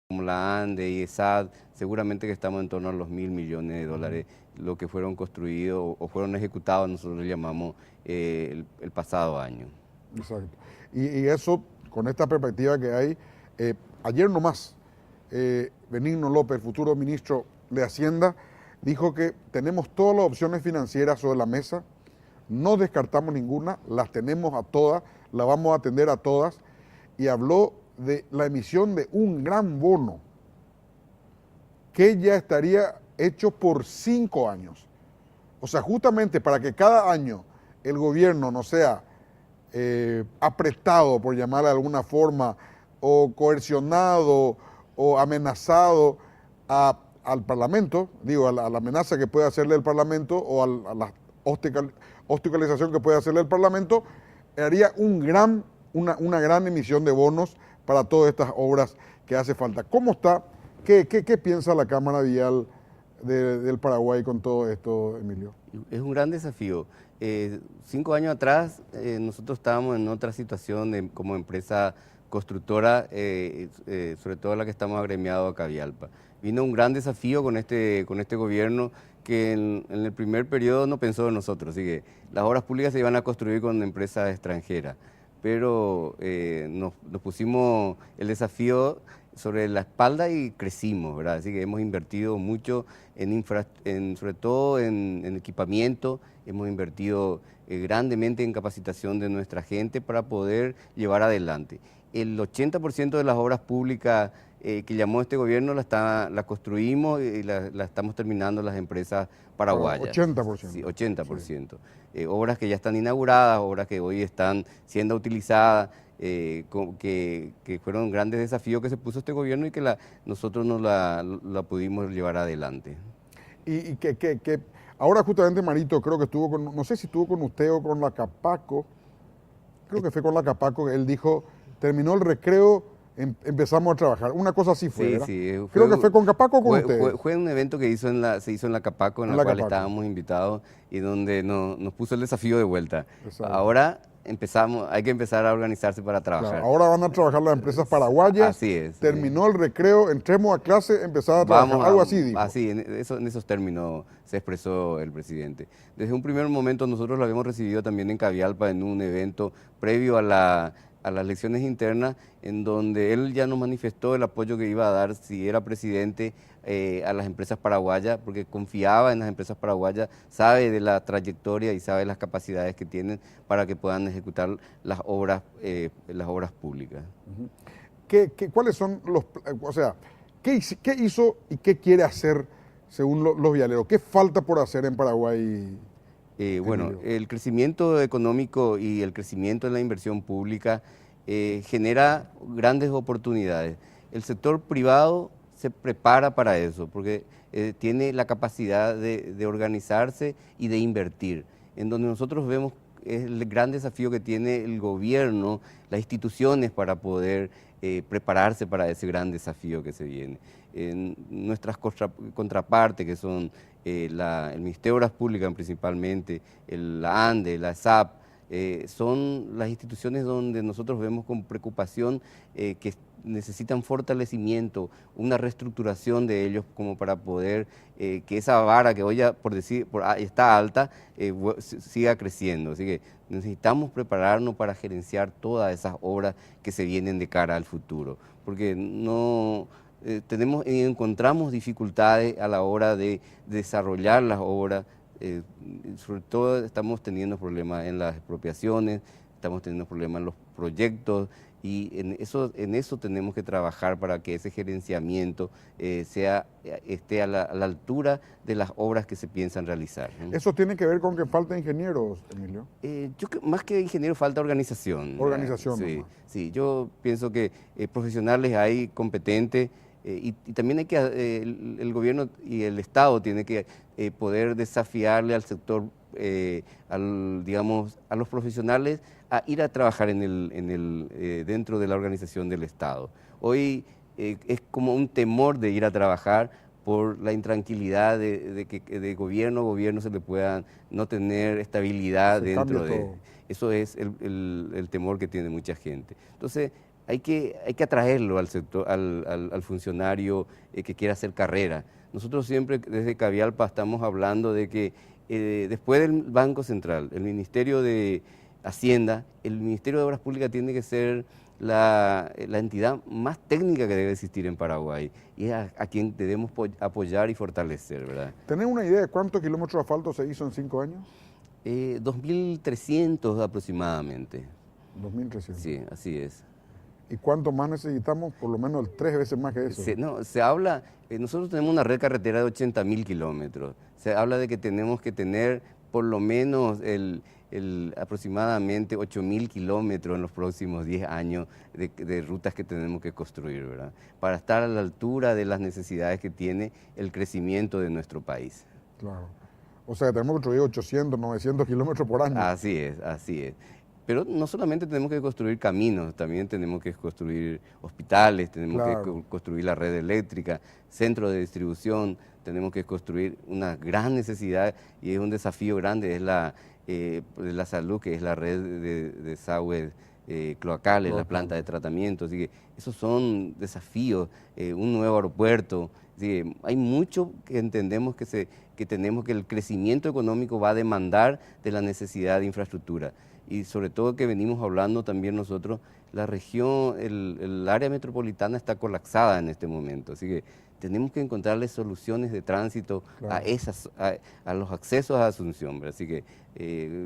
Speaker 6: como la ANDE y ESAD, seguramente que estamos en torno a los 1.000 millones de dólares, lo que fueron construidos o fueron ejecutados, nosotros le llamamos el pasado año.
Speaker 1: Exacto. Y eso, con esta perspectiva que hay, ayer nomás, Benigno López, el futuro ministro de Hacienda, dijo que tenemos todas las opciones financieras sobre la mesa, no descartamos ninguna, las tenemos a todas, las vamos a atender a todas, y habló de la emisión de un gran bono que ya estaría hecho por 5 años. O sea, justamente para que cada año el gobierno no sea apretado, por llamarle de alguna forma, o coercionado o amenazado al Parlamento, digo, a la amenaza que puede hacerle el Parlamento o a la hostigalización que puede hacerle el Parlamento, haría una gran emisión de bonos para todas estas obras que hace falta. ¿Cómo está? ¿Qué piensa la Cámara Vial del Paraguay con todo esto, Emilio?
Speaker 6: Es un gran desafío. 5 años atrás nosotros estábamos en otra situación como empresa constructora, sobre todo la que estamos agremiados a Cavialpa. Vino un gran desafío con este gobierno que en el primer periodo no pensó en nosotros, así que las obras públicas se iban a construir con empresas extranjeras, pero nos pusimos el desafío sobre la espalda y crecimos, ¿verdad? Así que hemos invertido mucho sobre todo en equipamiento, hemos invertido grandemente en capacitación de nuestra gente para poder llevar adelante. El 80% de las obras públicas que llamó este gobierno la construimos y la estamos terminando las empresas paraguayas.
Speaker 1: 80%.
Speaker 6: Sí, 80%. Sí. Obras que ya están inauguradas, obras que hoy están siendo utilizadas, que fueron grandes desafíos que se puso este gobierno y que nosotros no la pudimos llevar adelante.
Speaker 1: Y que ahora justamente Marito creo que estuvo con, no sé si estuvo con usted o con la Capaco, creo que fue con la Capaco, él dijo, terminó el recreo, empezamos a trabajar. Una cosa así fue, ¿verdad?
Speaker 6: Sí,
Speaker 1: creo que fue con Capaco o con usted.
Speaker 6: Fue un evento que se hizo en la Capaco, en la cual estábamos invitados y donde nos puso el desafío de vuelta. Exacto. Ahora hay que empezar a organizarse para trabajar.
Speaker 1: Claro, ahora van a trabajar las empresas paraguayas.
Speaker 6: Así es.
Speaker 1: Terminó el recreo, entremos a clase, empezar a trabajar. Algo así dijo.
Speaker 6: Así, en esos términos se expresó el presidente. Desde un primer momento nosotros lo habíamos recibido también en Cavialpa en un evento previo a las elecciones internas, en donde él ya nos manifestó el apoyo que iba a dar si era presidente a las empresas paraguayas, porque confiaba en las empresas paraguayas, sabe de la trayectoria y sabe las capacidades que tienen para que puedan ejecutar las obras públicas.
Speaker 1: ¿Cuáles son qué hizo y qué quiere hacer según los vialeros? ¿Qué falta por hacer en Paraguay?
Speaker 6: Bueno, el crecimiento económico y el crecimiento en la inversión pública genera grandes oportunidades. El sector privado se prepara para eso, porque tiene la capacidad de organizarse y de invertir. En donde nosotros vemos el gran desafío que tiene el gobierno, las instituciones para poder prepararse para ese gran desafío que se viene. En nuestras contrapartes, que son el Ministerio de Obras Públicas principalmente, la ANDE, la SAP, son las instituciones donde nosotros vemos con preocupación que necesitan fortalecimiento, una reestructuración de ellos como para poder que esa vara que hoy ya está alta siga creciendo. Así que necesitamos prepararnos para gerenciar todas esas obras que se vienen de cara al futuro, porque encontramos dificultades a la hora de desarrollar las obras, sobre todo estamos teniendo problemas en las expropiaciones, estamos teniendo problemas en los proyectos y en eso tenemos que trabajar para que ese gerenciamiento esté a la altura de las obras que se piensan realizar.
Speaker 1: ¿Eso tiene que ver con que falta ingenieros, Emilio?
Speaker 6: Más que ingenieros falta organización.
Speaker 1: Organización.
Speaker 6: Sí, yo pienso que profesionales hay competentes. Y también hay el gobierno y el Estado tiene que poder desafiarle al sector, a los profesionales a ir a trabajar dentro de la organización del Estado. Hoy es como un temor de ir a trabajar por la intranquilidad de que de gobierno a gobierno se le pueda no tener estabilidad dentro de... Eso es el temor que tiene mucha gente. Entonces, hay que atraerlo al sector, al funcionario que quiera hacer carrera. Nosotros siempre desde Cavialpa estamos hablando de que después del Banco Central, el Ministerio de Hacienda, el Ministerio de Obras Públicas tiene que ser la entidad más técnica que debe existir en Paraguay y es a quien debemos apoyar y fortalecer, ¿verdad?
Speaker 1: ¿Tenés una idea de cuántos kilómetros de asfalto se hizo en 5 años?
Speaker 6: 2.300 aproximadamente.
Speaker 1: 2.300.
Speaker 6: Sí, así es.
Speaker 1: ¿Y cuánto más necesitamos? Por lo menos 3 veces más que eso.
Speaker 6: Se habla, nosotros tenemos una red carretera de 80.000 kilómetros. Se habla de que tenemos que tener por lo menos aproximadamente 8.000 kilómetros en los próximos 10 años de rutas que tenemos que construir, ¿verdad? Para estar a la altura de las necesidades que tiene el crecimiento de nuestro país.
Speaker 1: Claro. O sea, tenemos que construir 800, 900 kilómetros por año.
Speaker 6: Así es, así es. Pero no solamente tenemos que construir caminos, también tenemos que construir hospitales, tenemos que construir la red eléctrica, centros de distribución, tenemos que construir una gran necesidad y es un desafío grande, es la salud, que es la red de desagües cloacales, la planta de tratamiento. Así que esos son desafíos, un nuevo aeropuerto. Así que hay mucho que entendemos que tenemos, que el crecimiento económico va a demandar de la necesidad de infraestructura. Y sobre todo que venimos hablando también nosotros, la región, el área metropolitana está colapsada en este momento. Así que tenemos que encontrarle soluciones de tránsito a los accesos a Asunción, ¿verdad? Así que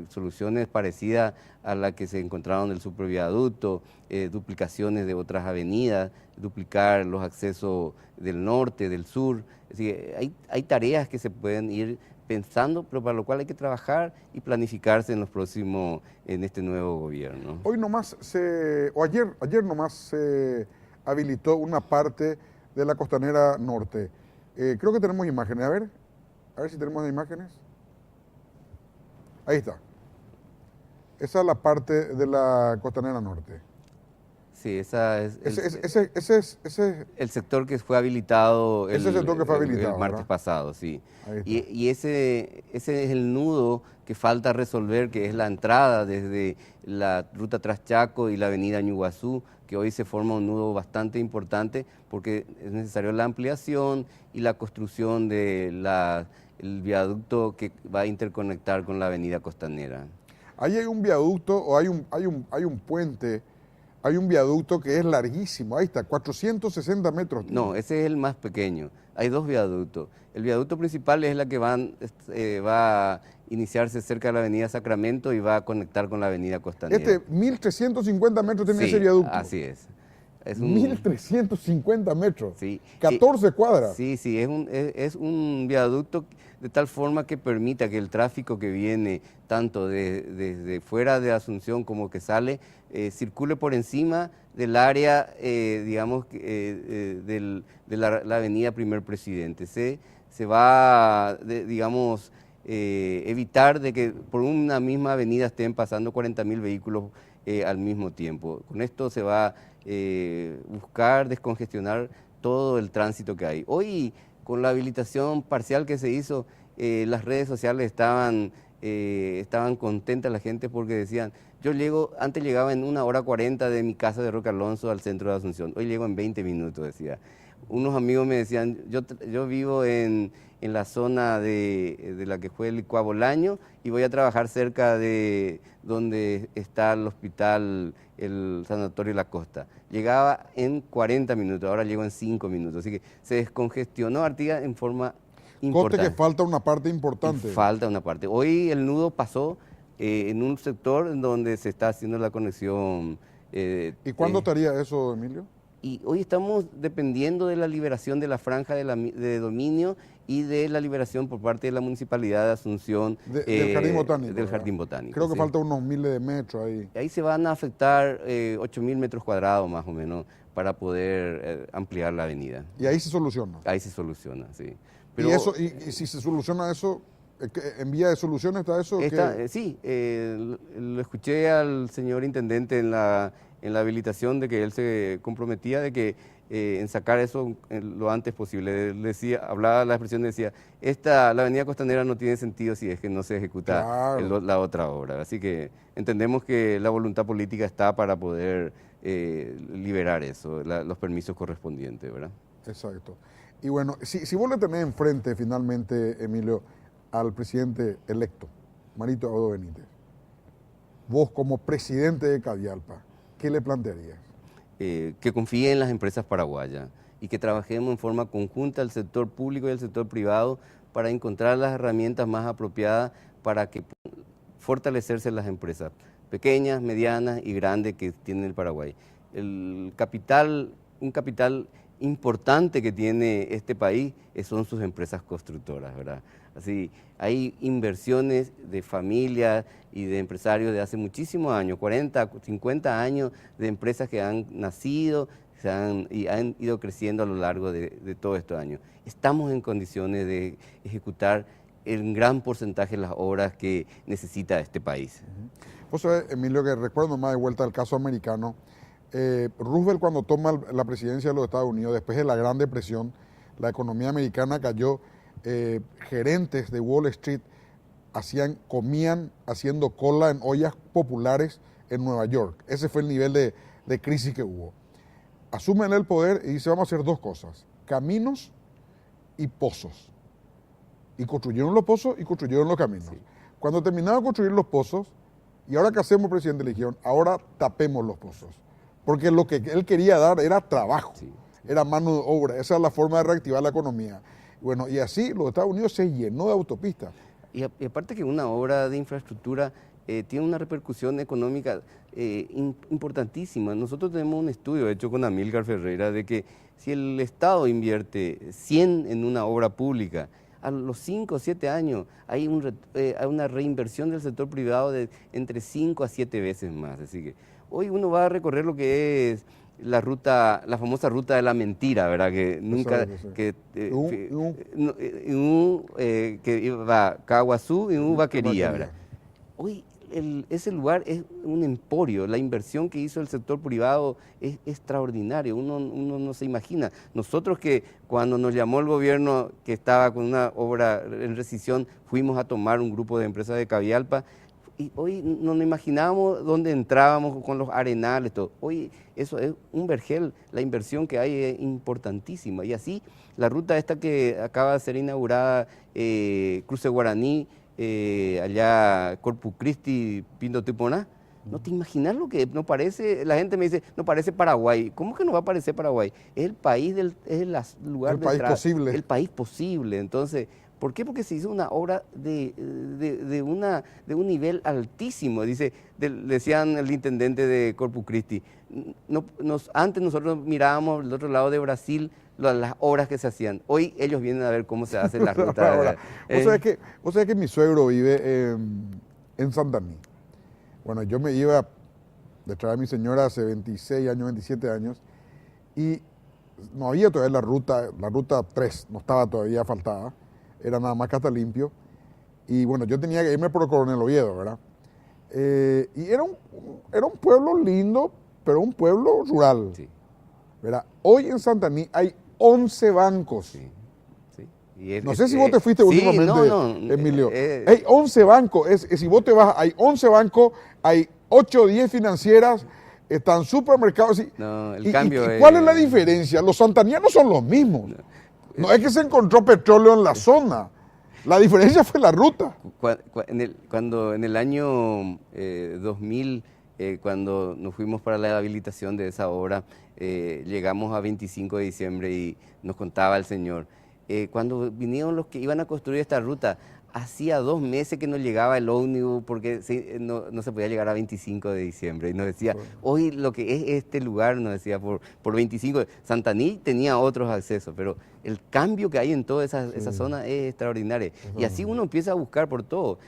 Speaker 6: soluciones parecidas a las que se encontraron del superviaducto, duplicaciones de otras avenidas, duplicar los accesos del norte, del sur. Así que hay tareas que se pueden ir pensando, pero para lo cual hay que trabajar y planificarse en este nuevo gobierno.
Speaker 1: Hoy nomás, ayer nomás se habilitó una parte de la costanera norte. Creo que tenemos imágenes. A ver si tenemos imágenes. Ahí está. Esa es la parte de la costanera norte.
Speaker 6: Sí, esa es
Speaker 1: ese es
Speaker 6: el sector que fue habilitado el martes
Speaker 1: ¿verdad?
Speaker 6: pasado, sí. Y ese es el nudo que falta resolver, que es la entrada desde la ruta Traschaco y la avenida Ñuguazú, que hoy se forma un nudo bastante importante porque es necesario la ampliación y la construcción del viaducto que va a interconectar con la avenida Costanera.
Speaker 1: Ahí hay un viaducto o hay un puente. Hay un viaducto que es larguísimo, ahí está, 460 metros.
Speaker 6: No, ese es el más pequeño. Hay dos viaductos. El viaducto principal es la que va a iniciarse cerca de la avenida Sacramento y va a conectar con la avenida Costanera. 1.350
Speaker 1: metros tiene ese viaducto.
Speaker 6: Así es.
Speaker 1: 1.350 metros,
Speaker 6: sí.
Speaker 1: 14 cuadras.
Speaker 6: Sí, es un viaducto de tal forma que permita que el tráfico que viene tanto desde fuera de Asunción como que sale, circule por encima del área, digamos, de la avenida Primer Presidente. Se va, digamos, evitar de que por una misma avenida estén pasando 40.000 vehículos al mismo tiempo. Con esto se va a buscar descongestionar todo el tránsito que hay. Hoy, con la habilitación parcial que se hizo, las redes sociales estaban contentas la gente porque decían, antes llegaba en 1h40 de mi casa de Roque Alonso al centro de Asunción, hoy llego en 20 minutos, decía. Unos amigos me decían, yo vivo en la zona de la que fue el Licua Bolaño y voy a trabajar cerca de donde está el hospital, el Sanatorio La Costa. Llegaba en 40 minutos, ahora llego en 5 minutos, así que se descongestionó Artigas en forma importante.
Speaker 1: Conste que falta una parte importante.
Speaker 6: Falta una parte. Hoy el nudo pasó en un sector en donde se está haciendo la conexión.
Speaker 1: ¿Y cuándo estaría eso, Emilio?
Speaker 6: Y hoy estamos dependiendo de la liberación de la franja de dominio y de la liberación por parte de la Municipalidad de Asunción.
Speaker 1: Del Jardín Botánico.
Speaker 6: Del Jardín Botánico.
Speaker 1: Creo que falta unos miles de metros ahí.
Speaker 6: Ahí se van a afectar 8.000 metros cuadrados más o menos para poder ampliar la avenida.
Speaker 1: ¿Y ahí se soluciona?
Speaker 6: Ahí se soluciona, sí.
Speaker 1: Pero, ¿Y si se soluciona eso, en vía de solución está eso?
Speaker 6: Sí, lo escuché al señor intendente en la habilitación de que él se comprometía de que en sacar eso lo antes posible. Él decía, hablaba la expresión, decía, la avenida Costanera no tiene sentido si es que no se ejecuta la otra obra. Así que entendemos que la voluntad política está para poder liberar eso, los permisos correspondientes, ¿verdad?
Speaker 1: Exacto. Y bueno, si vos le tenés enfrente finalmente, Emilio, al presidente electo, Marito Aodo Benítez, vos como presidente de Cadialpa, ¿qué le plantearías?
Speaker 6: Que confíe en las empresas paraguayas y que trabajemos en forma conjunta el sector público y el sector privado para encontrar las herramientas más apropiadas para que fortalecerse las empresas pequeñas, medianas y grandes que tiene el Paraguay. Un capital importante que tiene este país son sus empresas constructoras, ¿verdad? Así, hay inversiones de familias y de empresarios de hace muchísimos años, 40, 50 años, de empresas que han nacido y han ido creciendo a lo largo de todos estos años. Estamos en condiciones de ejecutar en gran porcentaje las obras que necesita este país.
Speaker 1: Vos sabés, Emilio, que recuerdo más de vuelta el caso americano. Roosevelt, cuando toma la presidencia de los Estados Unidos, después de la Gran Depresión, la economía americana cayó. Gerentes de Wall Street comían haciendo cola en ollas populares en Nueva York. Ese fue el nivel de crisis que hubo. Asumen el poder y dice, vamos a hacer dos cosas: caminos y pozos. Y construyeron los pozos y construyeron los caminos. Sí. Cuando terminaron de construir los pozos, ¿y ahora qué hacemos, presidente? Le dijeron, ahora tapemos los pozos. Porque lo que él quería dar era trabajo, era mano de obra. Esa es la forma de reactivar la economía. Bueno, y así los Estados Unidos se llenó de autopistas.
Speaker 6: Y aparte que una obra de infraestructura tiene una repercusión económica importantísima. Nosotros tenemos un estudio hecho con Amílcar Ferreira de que si el Estado invierte 100 en una obra pública, a los 5 o 7 años hay una reinversión del sector privado de entre 5 a 7 veces más. Así que hoy uno va a recorrer lo que es la famosa ruta de la mentira, ¿verdad? Que nunca, que iba a Caguazú y un vaquería, ¿verdad? Hoy ese lugar es un emporio. La inversión que hizo el sector privado es extraordinaria. Uno no se imagina. Nosotros que cuando nos llamó el gobierno que estaba con una obra en rescisión, fuimos a tomar un grupo de empresas de Cavialpa. Y hoy no nos imaginábamos dónde entrábamos con los arenales, todo. Hoy eso es un vergel, la inversión que hay es importantísima. Y así, la ruta esta que acaba de ser inaugurada, Cruce Guaraní, allá Corpus Christi, Pinto Tiponá, no te imaginas lo que no parece. La gente me dice, no parece Paraguay. ¿Cómo que no va a parecer Paraguay? Es el país lugar
Speaker 1: el país posible.
Speaker 6: El país posible. Entonces, ¿por qué? Porque se hizo una obra de un nivel altísimo. Decían el intendente de Corpus Christi, antes nosotros mirábamos del otro lado de Brasil las obras que se hacían. Hoy ellos vienen a ver cómo se hacen las rutas.
Speaker 1: Vos sabés que mi suegro vive en Santaní. Bueno, yo me iba detrás de mi señora hace 26 años, 27 años, y no había todavía la ruta 3, no estaba todavía asfaltada. Era nada más que hasta limpio. Y bueno, yo tenía que irme por Coronel Oviedo, ¿verdad? Y era un pueblo lindo, pero un pueblo rural. Sí. ¿Verdad? Hoy en Santaní hay 11 bancos. Sí. Sí. No sé si vos te fuiste últimamente, Emilio. Hay 11 bancos. Si vos te vas, hay 11 bancos, hay 8 o 10 financieras, están supermercados. ¿Cuál es la diferencia? Los santanianos son los mismos. No es que se encontró petróleo en la zona. La diferencia fue la ruta.
Speaker 6: Cuando en el año 2000, cuando nos fuimos para la habilitación de esa obra, llegamos a 25 de diciembre y nos contaba el señor, cuando vinieron los que iban a construir esta ruta, hacía 2 meses que no llegaba el ómnibus porque no se podía llegar a 25 de diciembre. Y nos decía, hoy lo que es este lugar, nos decía, por 25, Santaní tenía otros accesos, pero el cambio que hay en toda esa zona es extraordinario. Y así uno empieza a buscar por todo.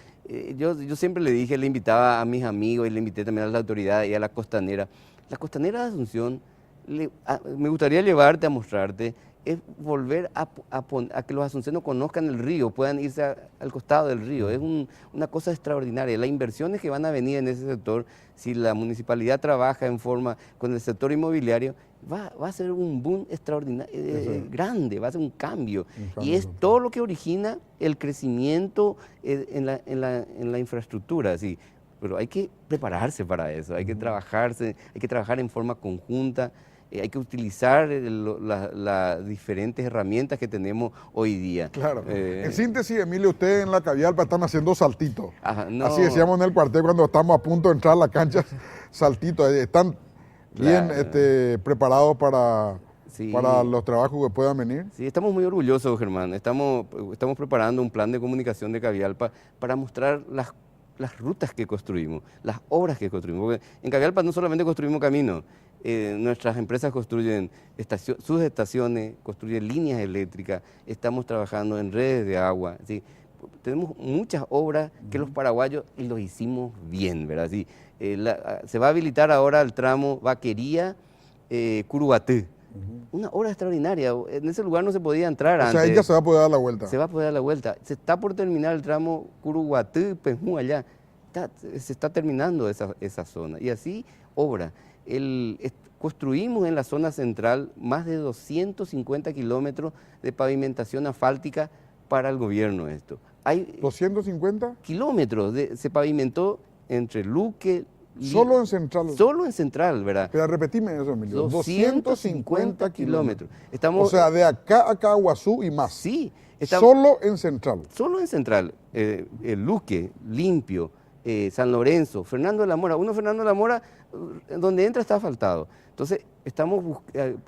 Speaker 6: Yo siempre le invitaba a mis amigos y le invité también a las autoridades y a la costanera. La costanera de Asunción, me gustaría llevarte a mostrarte, es volver a que los asuncenos conozcan el río, puedan irse al costado del río. Es una cosa extraordinaria. Las inversiones que van a venir en ese sector, si la municipalidad trabaja con el sector inmobiliario, va a ser un boom extraordinario, grande, va a ser un cambio. Y es todo lo que origina el crecimiento en la infraestructura. Así. Pero hay que prepararse para eso, hay que trabajar en forma conjunta. Hay que utilizar las diferentes herramientas que tenemos hoy día.
Speaker 1: Claro. En síntesis, Emilio, ustedes en la Cavialpa están haciendo saltitos. Así decíamos en el cuartel cuando estamos a punto de entrar a la cancha, saltitos. Están bien preparados para los trabajos que puedan venir.
Speaker 6: Sí, estamos muy orgullosos, Germán. Estamos preparando un plan de comunicación de Cavialpa para mostrar las rutas que construimos, las obras que construimos. Porque en Cavialpa no solamente construimos caminos, nuestras empresas construyen sus estaciones, construyen líneas eléctricas, estamos trabajando en redes de agua, ¿sí? Tenemos muchas obras que los paraguayos los hicimos bien, ¿verdad? Sí, se va a habilitar ahora el tramo Vaquería-Curuguatú. Una obra extraordinaria. En ese lugar no se podía entrar antes.
Speaker 1: O sea, ella se va a poder dar la vuelta.
Speaker 6: Se va a poder dar la vuelta. Se está por terminar el tramo Curuguatú-Penjú allá. Se está terminando esa zona. Y así, obra. Construimos en la zona central más de 250 kilómetros de pavimentación asfáltica para el gobierno esto. Hay
Speaker 1: ¿250?
Speaker 6: kilómetros, se pavimentó entre Luque...
Speaker 1: Solo en Central.
Speaker 6: Solo en Central, ¿verdad?
Speaker 1: Pero repetime eso, Emilio.
Speaker 6: 250 kilómetros. Estamos,
Speaker 1: o sea, de acá a Caguazú y más.
Speaker 6: Sí.
Speaker 1: Solo en Central.
Speaker 6: Solo en Central. El Luque, Limpio, San Lorenzo, Fernando de la Mora. Fernando de la Mora, donde entra está asfaltado. Entonces, estamos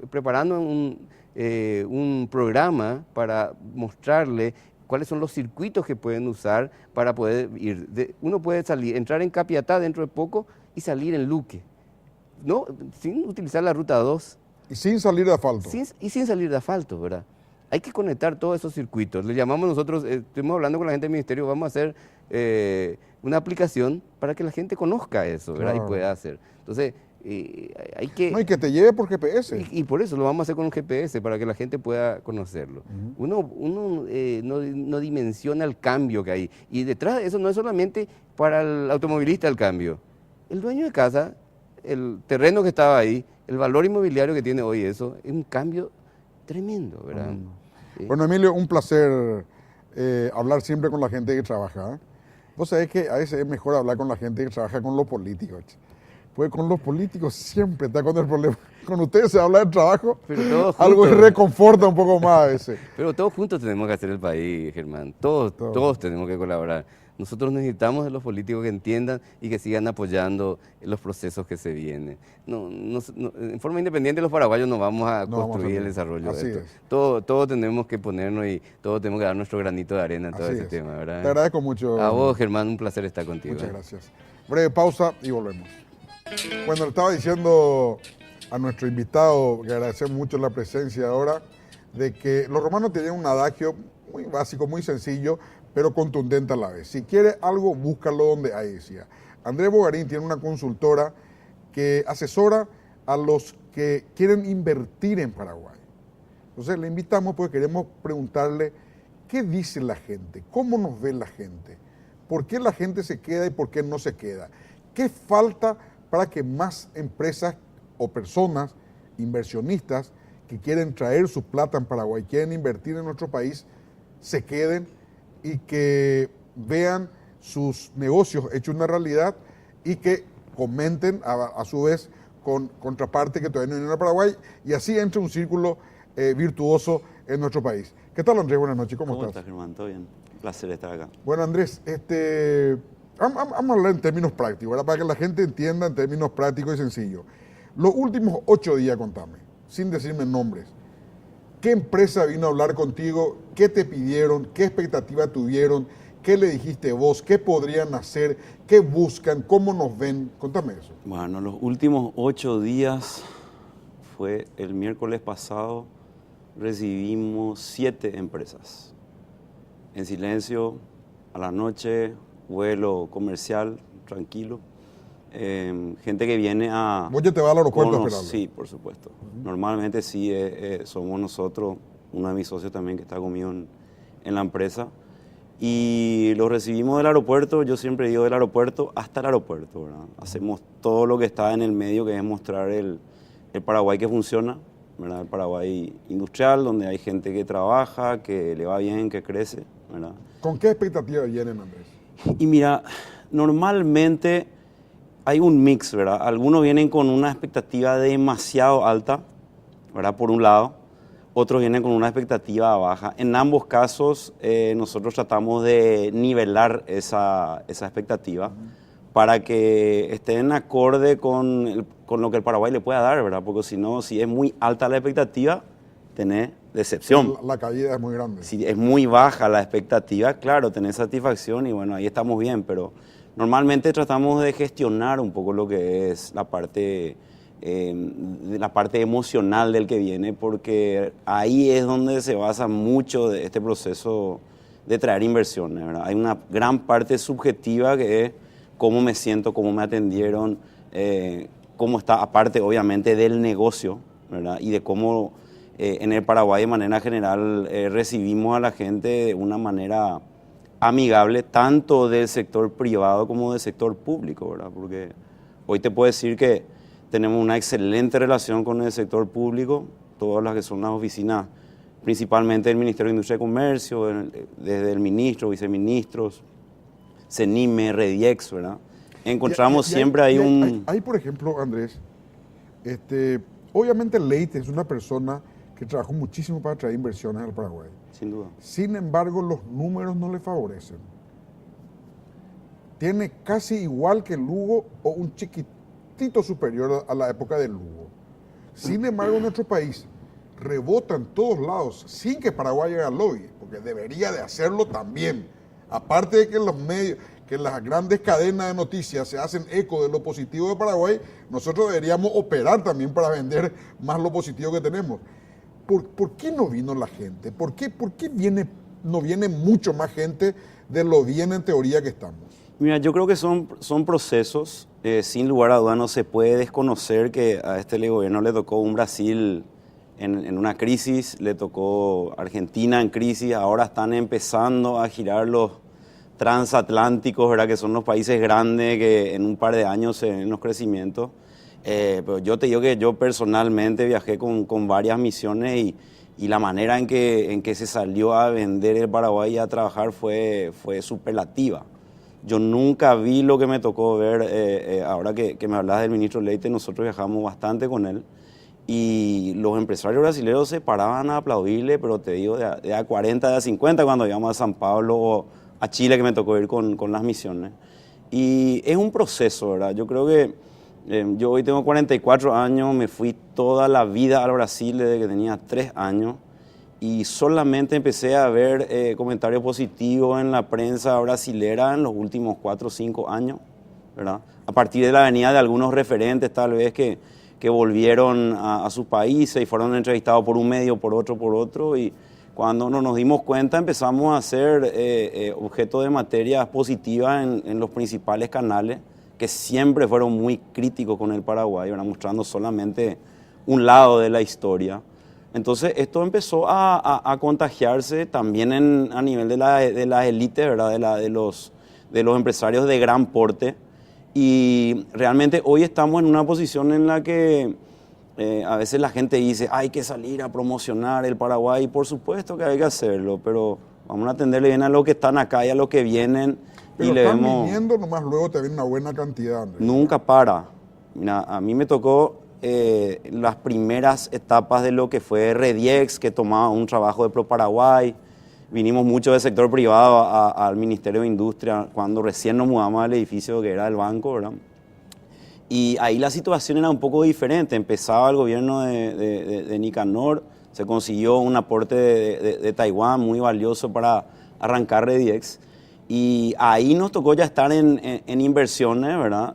Speaker 6: preparando un programa para mostrarle cuáles son los circuitos que pueden usar para poder ir. Uno puede entrar en Capiatá dentro de poco y salir en Luque, ¿no? Sin utilizar la ruta 2.
Speaker 1: Y sin salir de asfalto.
Speaker 6: Sin salir de asfalto, ¿verdad? Hay que conectar todos esos circuitos. Le llamamos nosotros, estuvimos hablando con la gente del ministerio, vamos a hacer una aplicación para que la gente conozca eso, ¿verdad?
Speaker 1: Claro.
Speaker 6: Y pueda hacer. Entonces, hay que...
Speaker 1: No, y que te lleve por GPS.
Speaker 6: Y por eso lo vamos a hacer con un GPS, para que la gente pueda conocerlo. Uno no dimensiona el cambio que hay. Y detrás de eso no es solamente para el automovilista el cambio. El dueño de casa, el terreno que estaba ahí, el valor inmobiliario que tiene hoy eso, es un cambio tremendo, ¿verdad? Sí.
Speaker 1: Bueno, Emilio, un placer hablar siempre con la gente que trabaja. Vos sabés que a veces es mejor hablar con la gente que trabaja con los políticos. Pues con los políticos siempre está con el problema. Con ustedes se habla de trabajo,
Speaker 6: pero todos
Speaker 1: algo
Speaker 6: juntos,
Speaker 1: reconforta un poco más a veces.
Speaker 6: Pero todos juntos tenemos que hacer el país, Germán. Todos tenemos que colaborar. Nosotros necesitamos de los políticos que entiendan y que sigan apoyando los procesos que se vienen. En forma independiente los paraguayos no vamos a construir el desarrollo de esto. Todos tenemos que ponernos y todos tenemos que dar nuestro granito de arena en todo ese tema, ¿verdad?
Speaker 1: Te agradezco mucho.
Speaker 6: A vos, Germán, un placer estar contigo.
Speaker 1: Muchas gracias. Breve pausa y volvemos. Bueno, le estaba diciendo a nuestro invitado, que agradecemos mucho la presencia ahora, de que los romanos tenían un adagio muy básico, muy sencillo, pero contundente a la vez. Si quiere algo, búscalo donde hay, decía. Andrés Bogarín tiene una consultora que asesora a los que quieren invertir en Paraguay. Entonces le invitamos porque queremos preguntarle qué dice la gente, cómo nos ve la gente, por qué la gente se queda y por qué no se queda, qué falta para que más empresas o personas, inversionistas que quieren traer su plata en Paraguay, quieren invertir en nuestro país, se queden y que vean sus negocios hechos una realidad y que comenten a su vez con contraparte que todavía no vienen a Paraguay y así entre un círculo virtuoso en nuestro país. ¿Qué tal, Andrés? Buenas noches, ¿cómo estás?
Speaker 7: ¿Cómo estás, Germán? ¿Todo bien? Un placer estar acá.
Speaker 1: Bueno, Andrés, vamos a hablar en términos prácticos, ¿verdad? Para que la gente entienda en términos prácticos y sencillos. Los últimos 8 días, contame, sin decirme nombres, ¿qué empresa vino a hablar contigo? ¿Qué te pidieron? ¿Qué expectativa tuvieron? ¿Qué le dijiste vos? ¿Qué podrían hacer? ¿Qué buscan? ¿Cómo nos ven? Contame eso.
Speaker 7: Bueno, los últimos 8 días fue el miércoles pasado, recibimos 7 empresas. En silencio, a la noche, vuelo comercial, tranquilo. Gente que viene a...
Speaker 1: ¿Vos ya te vas al aeropuerto a esperarlo?
Speaker 7: Sí, por supuesto. Normalmente sí, somos nosotros, uno de mis socios también que está conmigo en la empresa. Y los recibimos del aeropuerto, yo siempre digo del aeropuerto hasta el aeropuerto, ¿verdad? Hacemos todo lo que está en el medio, que es mostrar el Paraguay que funciona, ¿verdad? El Paraguay industrial, donde hay gente que trabaja, que le va bien, que crece, ¿verdad?
Speaker 1: ¿Con qué expectativa vienen, Andrés?
Speaker 7: Y mira, normalmente hay un mix, ¿verdad? Algunos vienen con una expectativa demasiado alta, ¿verdad? Por un lado, otros vienen con una expectativa baja. En ambos casos, nosotros tratamos de nivelar esa expectativa para que estén acorde con lo que el Paraguay le pueda dar, ¿verdad? Porque si no, si es muy alta la expectativa, tenés decepción.
Speaker 1: La caída es muy grande.
Speaker 7: Si es muy baja la expectativa, claro, tenés satisfacción y bueno, ahí estamos bien, pero normalmente tratamos de gestionar un poco lo que es la parte de la parte emocional del que viene, porque ahí es donde se basa mucho de este proceso de traer inversiones, ¿verdad? Hay una gran parte subjetiva que es cómo me siento, cómo me atendieron, cómo está, aparte obviamente del negocio, ¿verdad? Y de cómo en el Paraguay de manera general recibimos a la gente de una manera amigable, tanto del sector privado como del sector público, ¿verdad? Porque hoy te puedo decir que tenemos una excelente relación con el sector público, todas las que son las oficinas, principalmente del Ministerio de Industria y Comercio, desde el ministro, viceministros, CENIME, REDIEX, ¿verdad? Encontramos siempre ahí un...
Speaker 1: Hay, por ejemplo, Andrés, obviamente Leite es una persona que trabajó muchísimo para traer inversiones al Paraguay.
Speaker 7: Sin duda.
Speaker 1: Sin embargo, los números no le favorecen. Tiene casi igual que Lugo o un chiquitito superior a la época de Lugo. Sin embargo, en nuestro país rebota en todos lados sin que Paraguay llegue al lobby, porque debería de hacerlo también. Aparte de que los medios, que las grandes cadenas de noticias se hacen eco de lo positivo de Paraguay, nosotros deberíamos operar también para vender más lo positivo que tenemos. ¿Por qué no vino la gente? ¿Por qué no viene mucho más gente de lo bien en teoría que estamos?
Speaker 7: Mira, yo creo que son procesos. Sin lugar a dudas no se puede desconocer que a este gobierno le tocó un Brasil en una crisis, le tocó Argentina en crisis, ahora están empezando a girar los transatlánticos, ¿verdad? Que son los países grandes que en un par de años se ven los crecimientos. Pero yo te digo que yo personalmente viajé con varias misiones y la manera en que se salió a vender el Paraguay y a trabajar fue superlativa. Yo nunca vi lo que me tocó ver, ahora que me hablas del ministro Leite, nosotros viajamos bastante con él y los empresarios brasileños se paraban a aplaudirle, pero te digo, de a 40, de a 50 cuando íbamos a San Pablo o a Chile, que me tocó ir con las misiones. Y es un proceso, ¿verdad? Yo creo que yo hoy tengo 44 años, me fui toda la vida al Brasil desde que tenía 3 años y solamente empecé a ver comentarios positivos en la prensa brasilera en los últimos 4 o 5 años, ¿verdad? A partir de la venida de algunos referentes tal vez que volvieron a sus países y fueron entrevistados por un medio, por otro, y cuando no nos dimos cuenta empezamos a ser objeto de materias positivas en los principales canales, que siempre fueron muy críticos con el Paraguay, ¿verdad? Mostrando solamente un lado de la historia. Entonces esto empezó a contagiarse también a nivel de la élite, ¿verdad? De los empresarios de gran porte. Y realmente hoy estamos en una posición en la que a veces la gente dice hay que salir a promocionar el Paraguay, y por supuesto que hay que hacerlo, pero vamos a atenderle bien a los que están acá y a los que vienen.
Speaker 1: Pero
Speaker 7: y le
Speaker 1: están
Speaker 7: vemos,
Speaker 1: viniendo, nomás luego te viene una buena cantidad, Andrés.
Speaker 7: nunca para. Mira, a mí me tocó las primeras etapas de lo que fue Rediex, que tomaba un trabajo de Pro Paraguay. Vinimos mucho del sector privado al Ministerio de Industria cuando recién nos mudamos al edificio que era el banco, ¿verdad? Y ahí la situación era un poco diferente. Empezaba el gobierno de Nicanor, se consiguió un aporte de Taiwán muy valioso para arrancar Rediex. Y ahí nos tocó ya estar en inversiones, ¿verdad?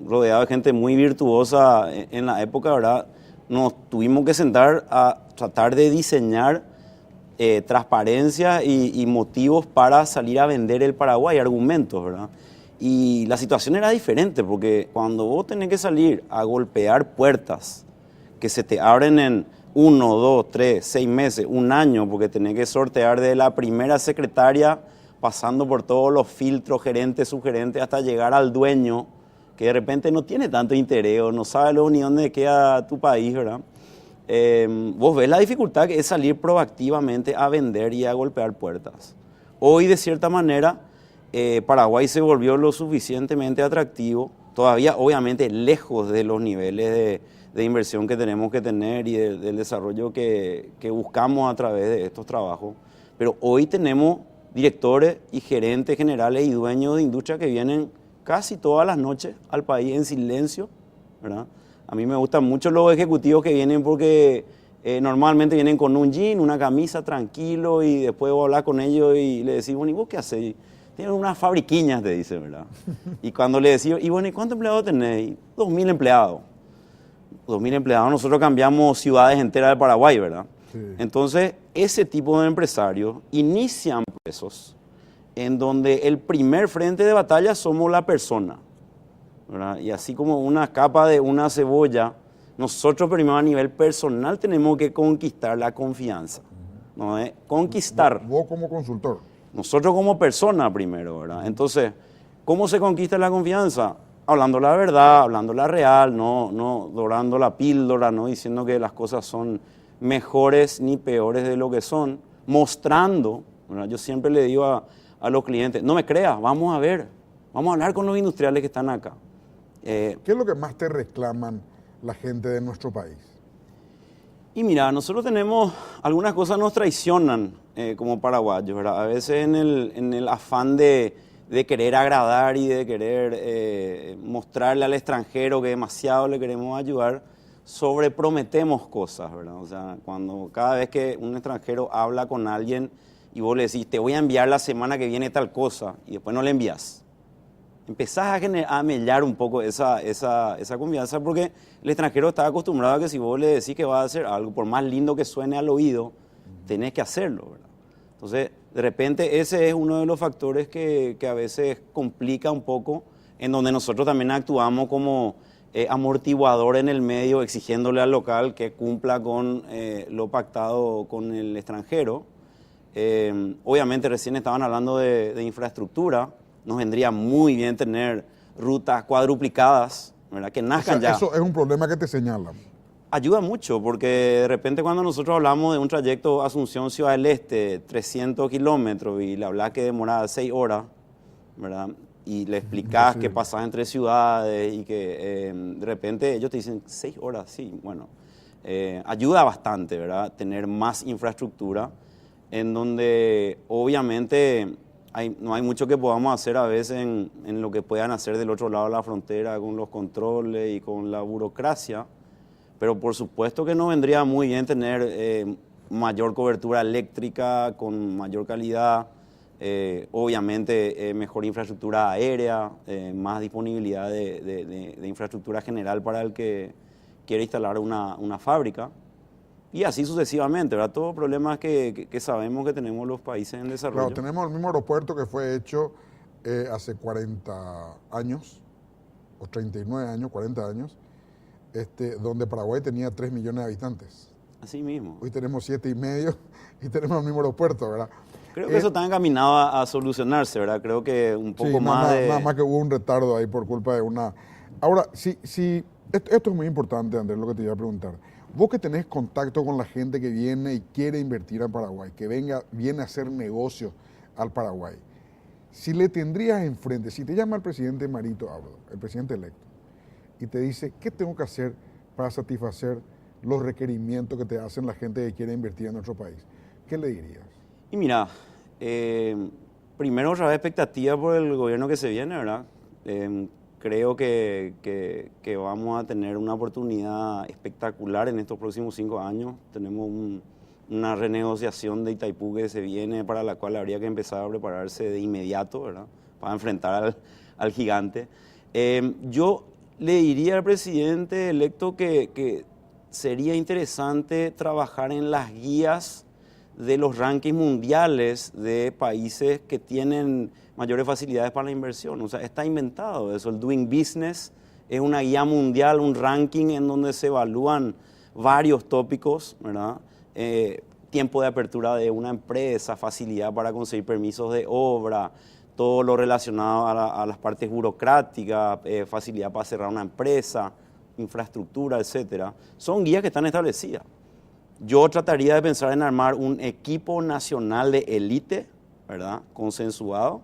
Speaker 7: Rodeado de gente muy virtuosa en la época, ¿verdad? Nos tuvimos que sentar a tratar de diseñar transparencia y motivos para salir a vender el Paraguay, argumentos, ¿verdad? Y la situación era diferente, porque cuando vos tenés que salir a golpear puertas que se te abren en 1, 2, 3, 6 meses, un año, porque tenés que sortear de la primera secretaria, pasando por todos los filtros, gerentes, subgerentes, hasta llegar al dueño, que de repente no tiene tanto interés o no sabe luego ni dónde queda tu país, ¿verdad? Vos ves la dificultad que es salir proactivamente a vender y a golpear puertas. Hoy, de cierta manera, Paraguay se volvió lo suficientemente atractivo, todavía obviamente lejos de los niveles de inversión que tenemos que tener y del desarrollo que buscamos a través de estos trabajos, pero hoy tenemos directores y gerentes generales y dueños de industria que vienen casi todas las noches al país en silencio, ¿verdad? A mí me gustan mucho los ejecutivos que vienen porque normalmente vienen con un jean, una camisa, tranquilo, y después vos hablar con ellos y le decís, bueno, ¿y vos qué hacés? Tienen unas fabriquiñas, te dicen, ¿verdad? Y cuando le decís, y bueno, ¿y cuántos empleados tenés? 2.000 empleados. 2.000 empleados, nosotros cambiamos ciudades enteras de Paraguay, ¿verdad?
Speaker 1: Sí.
Speaker 7: Entonces, ese tipo de empresarios inician procesos en donde el primer frente de batalla somos la persona, ¿verdad? Y así como una capa de una cebolla, nosotros primero a nivel personal tenemos que conquistar la confianza, ¿no? Conquistar.
Speaker 1: Vos como consultor.
Speaker 7: Nosotros como persona primero, ¿verdad? Entonces, ¿cómo se conquista la confianza? Hablando la verdad, hablando la real, no dorando la píldora, no diciendo que las cosas son mejores ni peores de lo que son, mostrando, ¿verdad? Yo siempre le digo a los clientes, no me creas, vamos a ver, vamos a hablar con los industriales que están acá.
Speaker 1: ¿Qué es lo que más te reclaman la gente de nuestro país?
Speaker 7: Y mira, nosotros tenemos, algunas cosas nos traicionan como paraguayos, ¿verdad? A veces en el afán de querer agradar y de querer mostrarle al extranjero que demasiado le queremos ayudar, sobreprometemos cosas, ¿verdad? O sea, cada vez que un extranjero habla con alguien y vos le decís, te voy a enviar la semana que viene tal cosa, y después no le envías. Empezás a mellar un poco esa confianza, porque el extranjero está acostumbrado a que si vos le decís que va a hacer algo, por más lindo que suene al oído, tenés que hacerlo, ¿verdad? Entonces, de repente ese es uno de los factores que a veces complica un poco, en donde nosotros también actuamos como amortiguador en el medio, exigiéndole al local que cumpla con lo pactado con el extranjero. Obviamente recién estaban hablando de infraestructura, nos vendría muy bien tener rutas cuadruplicadas, ¿verdad? Que nazcan ya.
Speaker 1: Eso es un problema que te señalan.
Speaker 7: Ayuda mucho, porque de repente cuando nosotros hablamos de un trayecto Asunción-Ciudad del Este, 300 kilómetros, y le hablas que demora 6 horas, ¿verdad? Y le explicás que pasás entre ciudades y que de repente ellos te dicen 6 horas, sí, bueno. Ayuda bastante, ¿verdad? Tener más infraestructura, en donde obviamente no hay mucho que podamos hacer a veces en lo que puedan hacer del otro lado de la frontera con los controles y con la burocracia. Pero por supuesto que nos vendría muy bien tener mayor cobertura eléctrica, con mayor calidad, obviamente mejor infraestructura aérea, más disponibilidad de infraestructura general para el que quiere instalar una fábrica. Y así sucesivamente, ¿verdad? Todos problemas que sabemos que tenemos los países en desarrollo.
Speaker 1: Claro, tenemos el mismo aeropuerto que fue hecho hace 40 años, o 39 años, 40 años, donde Paraguay tenía 3 millones de habitantes.
Speaker 7: Así mismo.
Speaker 1: Hoy tenemos 7,5 y tenemos el mismo aeropuerto, ¿verdad?
Speaker 7: Creo que eso está encaminado a solucionarse, ¿verdad? Creo que un poco
Speaker 1: nada más que hubo un retardo ahí por culpa de una... Ahora, esto es muy importante, Andrés, lo que te iba a preguntar. Vos que tenés contacto con la gente que viene y quiere invertir en Paraguay, que viene a hacer negocios al Paraguay, si le tendrías enfrente, si te llama el presidente Marito Abreu, el presidente electo, y te dice, ¿qué tengo que hacer para satisfacer los requerimientos que te hacen la gente que quiere invertir en nuestro país? ¿Qué le dirías?
Speaker 7: Y mira, primero otra vez expectativa por el gobierno que se viene, ¿verdad? Creo que vamos a tener una oportunidad espectacular en estos próximos 5 años. Tenemos una renegociación de Itaipú que se viene, para la cual habría que empezar a prepararse de inmediato, ¿verdad? Para enfrentar al gigante. Yo le diría al presidente electo que sería interesante trabajar en las guías de los rankings mundiales de países que tienen mayores facilidades para la inversión. O sea, está inventado eso. El Doing Business es una guía mundial, un ranking en donde se evalúan varios tópicos, ¿verdad? Tiempo de apertura de una empresa, facilidad para conseguir permisos de obra, todo lo relacionado a las partes burocráticas, facilidad para cerrar una empresa, infraestructura, etcétera. Son guías que están establecidas. Yo trataría de pensar en armar un equipo nacional de élite, ¿verdad? Consensuado,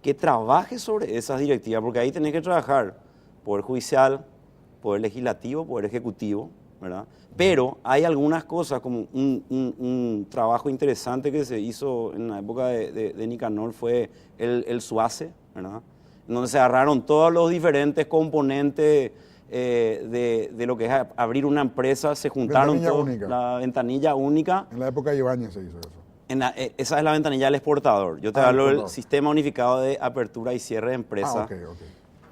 Speaker 7: que trabaje sobre esas directivas, porque ahí tenés que trabajar Poder Judicial, Poder Legislativo, Poder Ejecutivo, ¿verdad? Pero hay algunas cosas, como un trabajo interesante que se hizo en la época de Nicanor, fue el SUACE, ¿verdad? En donde se agarraron todos los diferentes componentes de lo que es abrir una empresa, se juntaron todos, la ventanilla única.
Speaker 1: En la época de Ibáñez se hizo eso.
Speaker 7: Esa es la ventanilla del exportador. Yo te hablo del sistema unificado de apertura y cierre de empresas.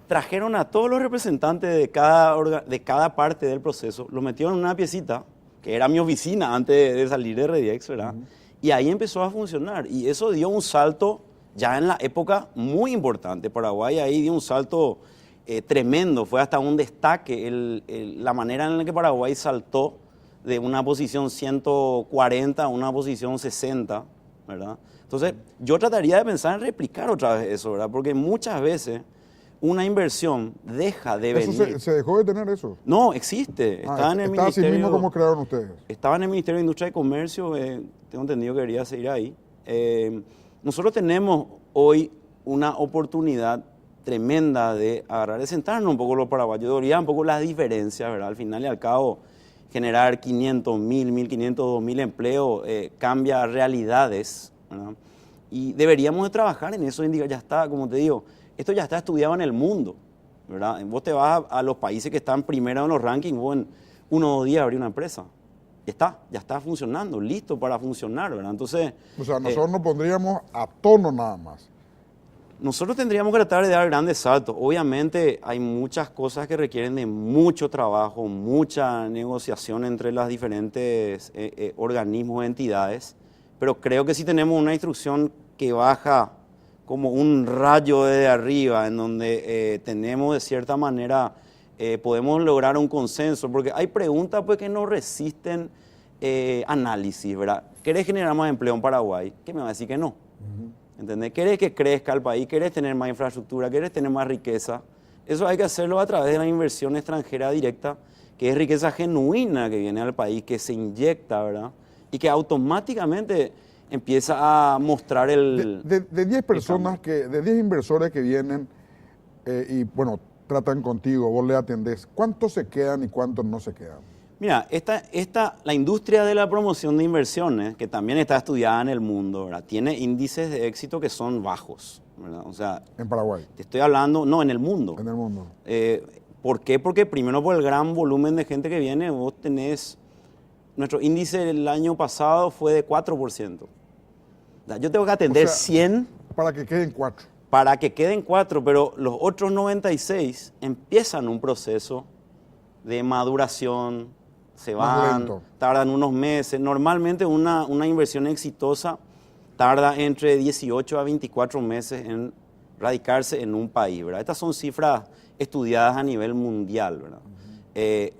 Speaker 7: trajeron a todos los representantes de cada parte del proceso, los metieron en una piecita, que era mi oficina antes de salir de Rediex, ¿verdad? Y ahí empezó a funcionar. Y eso dio un salto ya en la época muy importante. Paraguay ahí dio un salto tremendo, fue hasta un destaque la manera en la que Paraguay saltó de una posición 140 a una posición 60, ¿verdad? Entonces, yo trataría de pensar en replicar otra vez eso, ¿verdad? Porque muchas veces una inversión deja de venir.
Speaker 1: ¿Eso se dejó de tener eso?
Speaker 7: No, existe. Está en el
Speaker 1: ¿Está así
Speaker 7: ministerio.
Speaker 1: mismo como crearon ustedes?
Speaker 7: Estaba en el Ministerio de Industria y Comercio, tengo entendido que quería seguir ahí. Nosotros tenemos hoy una oportunidad tremenda de agarrar, de sentarnos un poco los paraguayos, de olvidar un poco las diferencias, ¿verdad? Al final y al cabo, generar 500, 1.000, 1.500, 2.000 empleos cambia realidades, ¿verdad? Y deberíamos de trabajar en eso, indica, ya está, como te digo, esto ya está estudiado en el mundo, ¿verdad? Vos te vas a los países que están primero en los rankings, vos en 1 o 2 días abrís una empresa. Ya está funcionando, listo para funcionar, ¿verdad? Entonces...
Speaker 1: O sea, nosotros nos pondríamos a tono nada más.
Speaker 7: Nosotros tendríamos que tratar de dar grandes saltos. Obviamente hay muchas cosas que requieren de mucho trabajo, mucha negociación entre los diferentes organismos, entidades, pero creo que si tenemos una instrucción que baja como un rayo desde arriba, en donde tenemos de cierta manera, podemos lograr un consenso, porque hay preguntas pues, que no resisten análisis, ¿verdad? ¿Querés generar más empleo en Paraguay? ¿Qué me va a decir que no? ¿Entendés? ¿Querés que crezca el país? ¿Querés tener más infraestructura? ¿Querés tener más riqueza? Eso hay que hacerlo a través de la inversión extranjera directa, que es riqueza genuina que viene al país, que se inyecta, ¿verdad? Y que automáticamente empieza a mostrar
Speaker 1: De 10 personas, de 10 inversores que vienen y, bueno, tratan contigo, vos le atendés, ¿cuántos se quedan y cuántos no se quedan?
Speaker 7: Mira, la industria de la promoción de inversiones, que también está estudiada en el mundo, ¿verdad? Tiene índices de éxito que son bajos, ¿verdad? O sea,
Speaker 1: en Paraguay.
Speaker 7: Te estoy hablando, no, en el mundo.
Speaker 1: En el mundo.
Speaker 7: ¿Por qué? Porque primero por el gran volumen de gente que viene, vos tenés, nuestro índice el año pasado fue de 4%. Yo tengo que atender 100.
Speaker 1: Para que queden 4.
Speaker 7: Para que queden 4, pero los otros 96 empiezan un proceso de maduración, se van, tardan unos meses. Normalmente una inversión exitosa tarda entre 18 a 24 meses en radicarse en un país, ¿verdad? Estas son cifras estudiadas a nivel mundial, ¿verdad?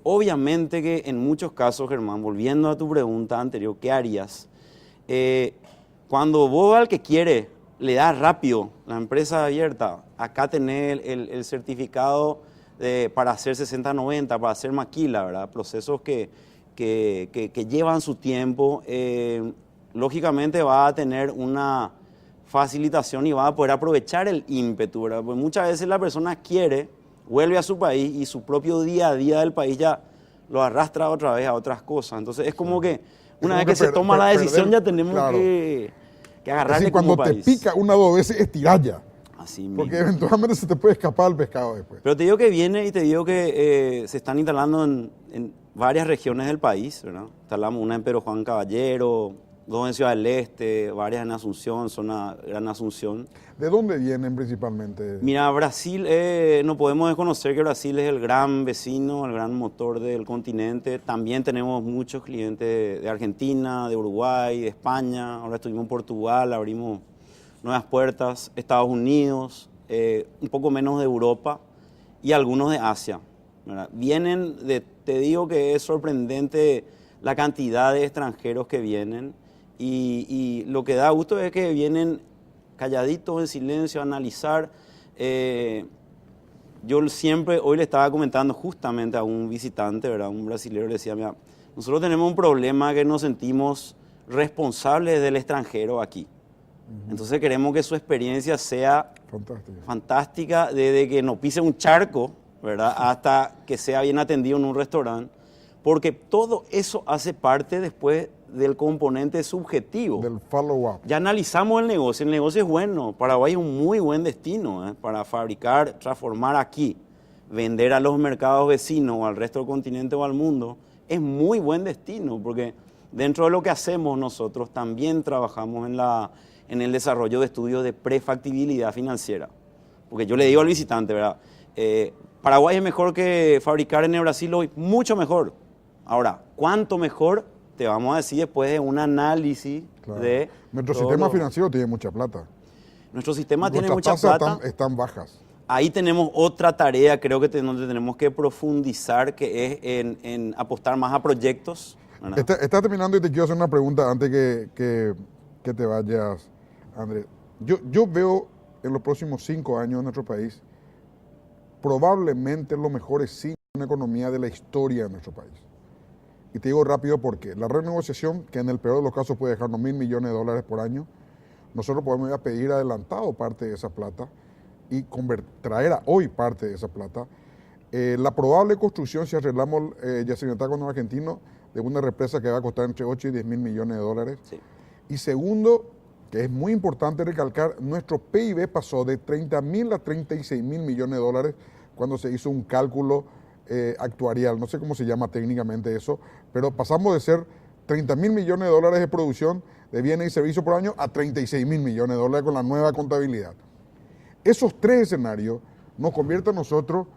Speaker 7: Obviamente que en muchos casos, Germán, volviendo a tu pregunta anterior, ¿qué harías? Cuando vos al que quiere le das rápido la empresa abierta, acá tenés el certificado para hacer 60-90, para hacer maquila, ¿verdad? Procesos que llevan su tiempo, lógicamente va a tener una facilitación y va a poder aprovechar el ímpetu, ¿verdad? Porque muchas veces la persona quiere, vuelve a su país y su propio día a día del país ya lo arrastra otra vez a otras cosas. Entonces es como que una vez que se toma la decisión ya tenemos que agarrarle como país.
Speaker 1: Cuando te pica 1 o 2 veces es tirar ya.
Speaker 7: Así mismo.
Speaker 1: Porque eventualmente se te puede escapar el pescado después.
Speaker 7: Pero te digo que viene y te digo que se están instalando en varias regiones del país, ¿verdad? Instalamos una en Pedro Juan Caballero, 2 en Ciudad del Este, varias en Asunción, zona Gran Asunción.
Speaker 1: ¿De dónde vienen principalmente?
Speaker 7: Mira, Brasil, no podemos desconocer que Brasil es el gran vecino, el gran motor del continente. También tenemos muchos clientes de Argentina, de Uruguay, de España. Ahora estuvimos en Portugal, abrimos nuevas puertas. Estados Unidos, un poco menos de Europa y algunos de Asia, ¿verdad? Te digo que es sorprendente la cantidad de extranjeros que vienen y lo que da gusto es que vienen calladitos, en silencio, a analizar. Yo siempre, hoy le estaba comentando justamente a un visitante, ¿verdad? Un brasileño le decía, mira, nosotros tenemos un problema que nos sentimos responsables del extranjero aquí. Entonces queremos que su experiencia sea fantástica, desde que no pise un charco, ¿verdad? Hasta que sea bien atendido en un restaurante, porque todo eso hace parte después del componente subjetivo.
Speaker 1: Del follow-up.
Speaker 7: Ya analizamos el negocio es bueno, Paraguay es un muy buen destino para fabricar, transformar aquí, vender a los mercados vecinos o al resto del continente o al mundo, es muy buen destino, porque dentro de lo que hacemos nosotros también trabajamos en el desarrollo de estudios de prefactibilidad financiera. Porque yo le digo al visitante, ¿verdad? Paraguay es mejor que fabricar en el Brasil hoy, mucho mejor. Ahora, ¿cuánto mejor? Te vamos a decir después de un análisis
Speaker 1: Claro.
Speaker 7: de...
Speaker 1: Nuestro
Speaker 7: todo
Speaker 1: sistema
Speaker 7: lo-
Speaker 1: financiero tiene mucha plata.
Speaker 7: Nuestro sistema tiene
Speaker 1: Nuestras
Speaker 7: mucha
Speaker 1: tasas
Speaker 7: plata.
Speaker 1: están bajas.
Speaker 7: Ahí tenemos otra tarea, creo que donde tenemos que profundizar, que es en apostar más a proyectos. ¿Verdad?
Speaker 1: Está terminando y te quiero hacer una pregunta antes que te vayas, Andrés. Yo veo en los próximos 5 años en nuestro país probablemente los mejores 5 en economía de la historia de nuestro país. Y te digo rápido por qué. La renegociación, que en el peor de los casos puede dejarnos $1.000 millones por año, nosotros podemos ir a pedir adelantado parte de esa plata y traer a hoy parte de esa plata. La probable construcción, si arreglamos Yacimiento con los argentinos, de una represa que va a costar entre 8 y 10 mil millones de dólares.
Speaker 7: Sí.
Speaker 1: Y segundo, que es muy importante recalcar, nuestro PIB pasó de 30 mil a 36 mil millones de dólares cuando se hizo un cálculo actuarial, no sé cómo se llama técnicamente eso, pero pasamos de ser 30 mil millones de dólares de producción de bienes y servicios por año a 36 mil millones de dólares con la nueva contabilidad. Esos 3 escenarios nos convierten a nosotros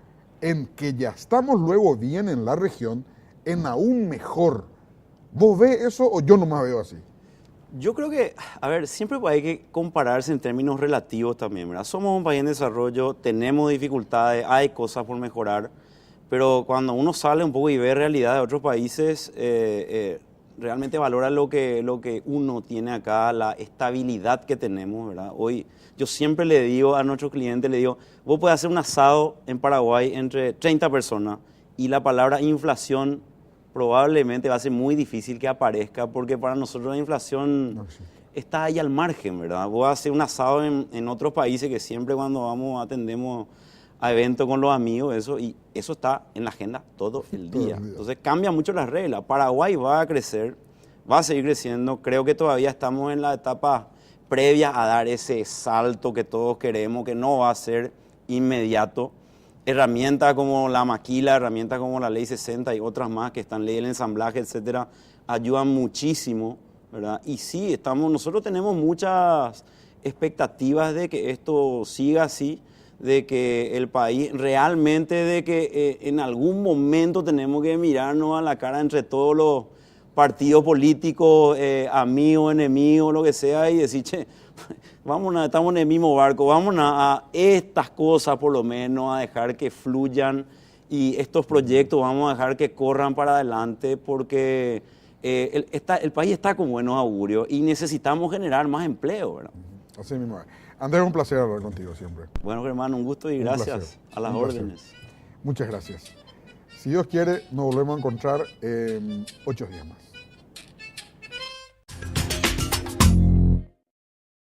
Speaker 1: en que ya estamos luego bien en la región, en aún mejor. ¿Vos ves eso o yo nomás veo así?
Speaker 7: Yo creo que, a ver, siempre hay que compararse en términos relativos también, ¿verdad? Somos un país en desarrollo, tenemos dificultades, hay cosas por mejorar, pero cuando uno sale un poco y ve realidad de otros países, realmente valora lo que uno tiene acá, la estabilidad que tenemos, ¿verdad? Hoy yo siempre le digo a nuestros clientes, le digo, vos podés hacer un asado en Paraguay entre 30 personas y la palabra inflación probablemente va a ser muy difícil que aparezca porque para nosotros la inflación
Speaker 1: No, sí.
Speaker 7: está ahí al margen, ¿verdad? Vos hacer un asado en otros países que siempre cuando vamos atendemos a eventos con los amigos, y eso está en la agenda todo el
Speaker 1: Todo
Speaker 7: día.
Speaker 1: el día.
Speaker 7: Entonces cambia mucho las reglas. Paraguay va a crecer, va a seguir creciendo. Creo que todavía estamos en la etapa previa a dar ese salto que todos queremos, que no va a ser inmediato. Herramientas como la maquila, herramientas como la Ley 60 y otras más que están, Ley del Ensamblaje, etcétera, ayudan muchísimo, ¿verdad? Y sí, nosotros tenemos muchas expectativas de que esto siga así, de que el país realmente, de que en algún momento tenemos que mirarnos a la cara entre todos los partidos políticos, amigos, enemigos, lo que sea, y decir, che, estamos en el mismo barco, vamos a estas cosas por lo menos, a dejar que fluyan y estos proyectos vamos a dejar que corran para adelante porque el país está con buenos augurios y necesitamos generar más empleo, ¿verdad?
Speaker 1: Así mismo. Andrés, un placer hablar contigo siempre.
Speaker 7: Bueno, hermano, un gusto y
Speaker 1: Un
Speaker 7: gracias
Speaker 1: placer,
Speaker 7: a las
Speaker 1: un placer.
Speaker 7: órdenes.
Speaker 1: Muchas gracias. Si Dios quiere, nos volvemos a encontrar en 8 días más.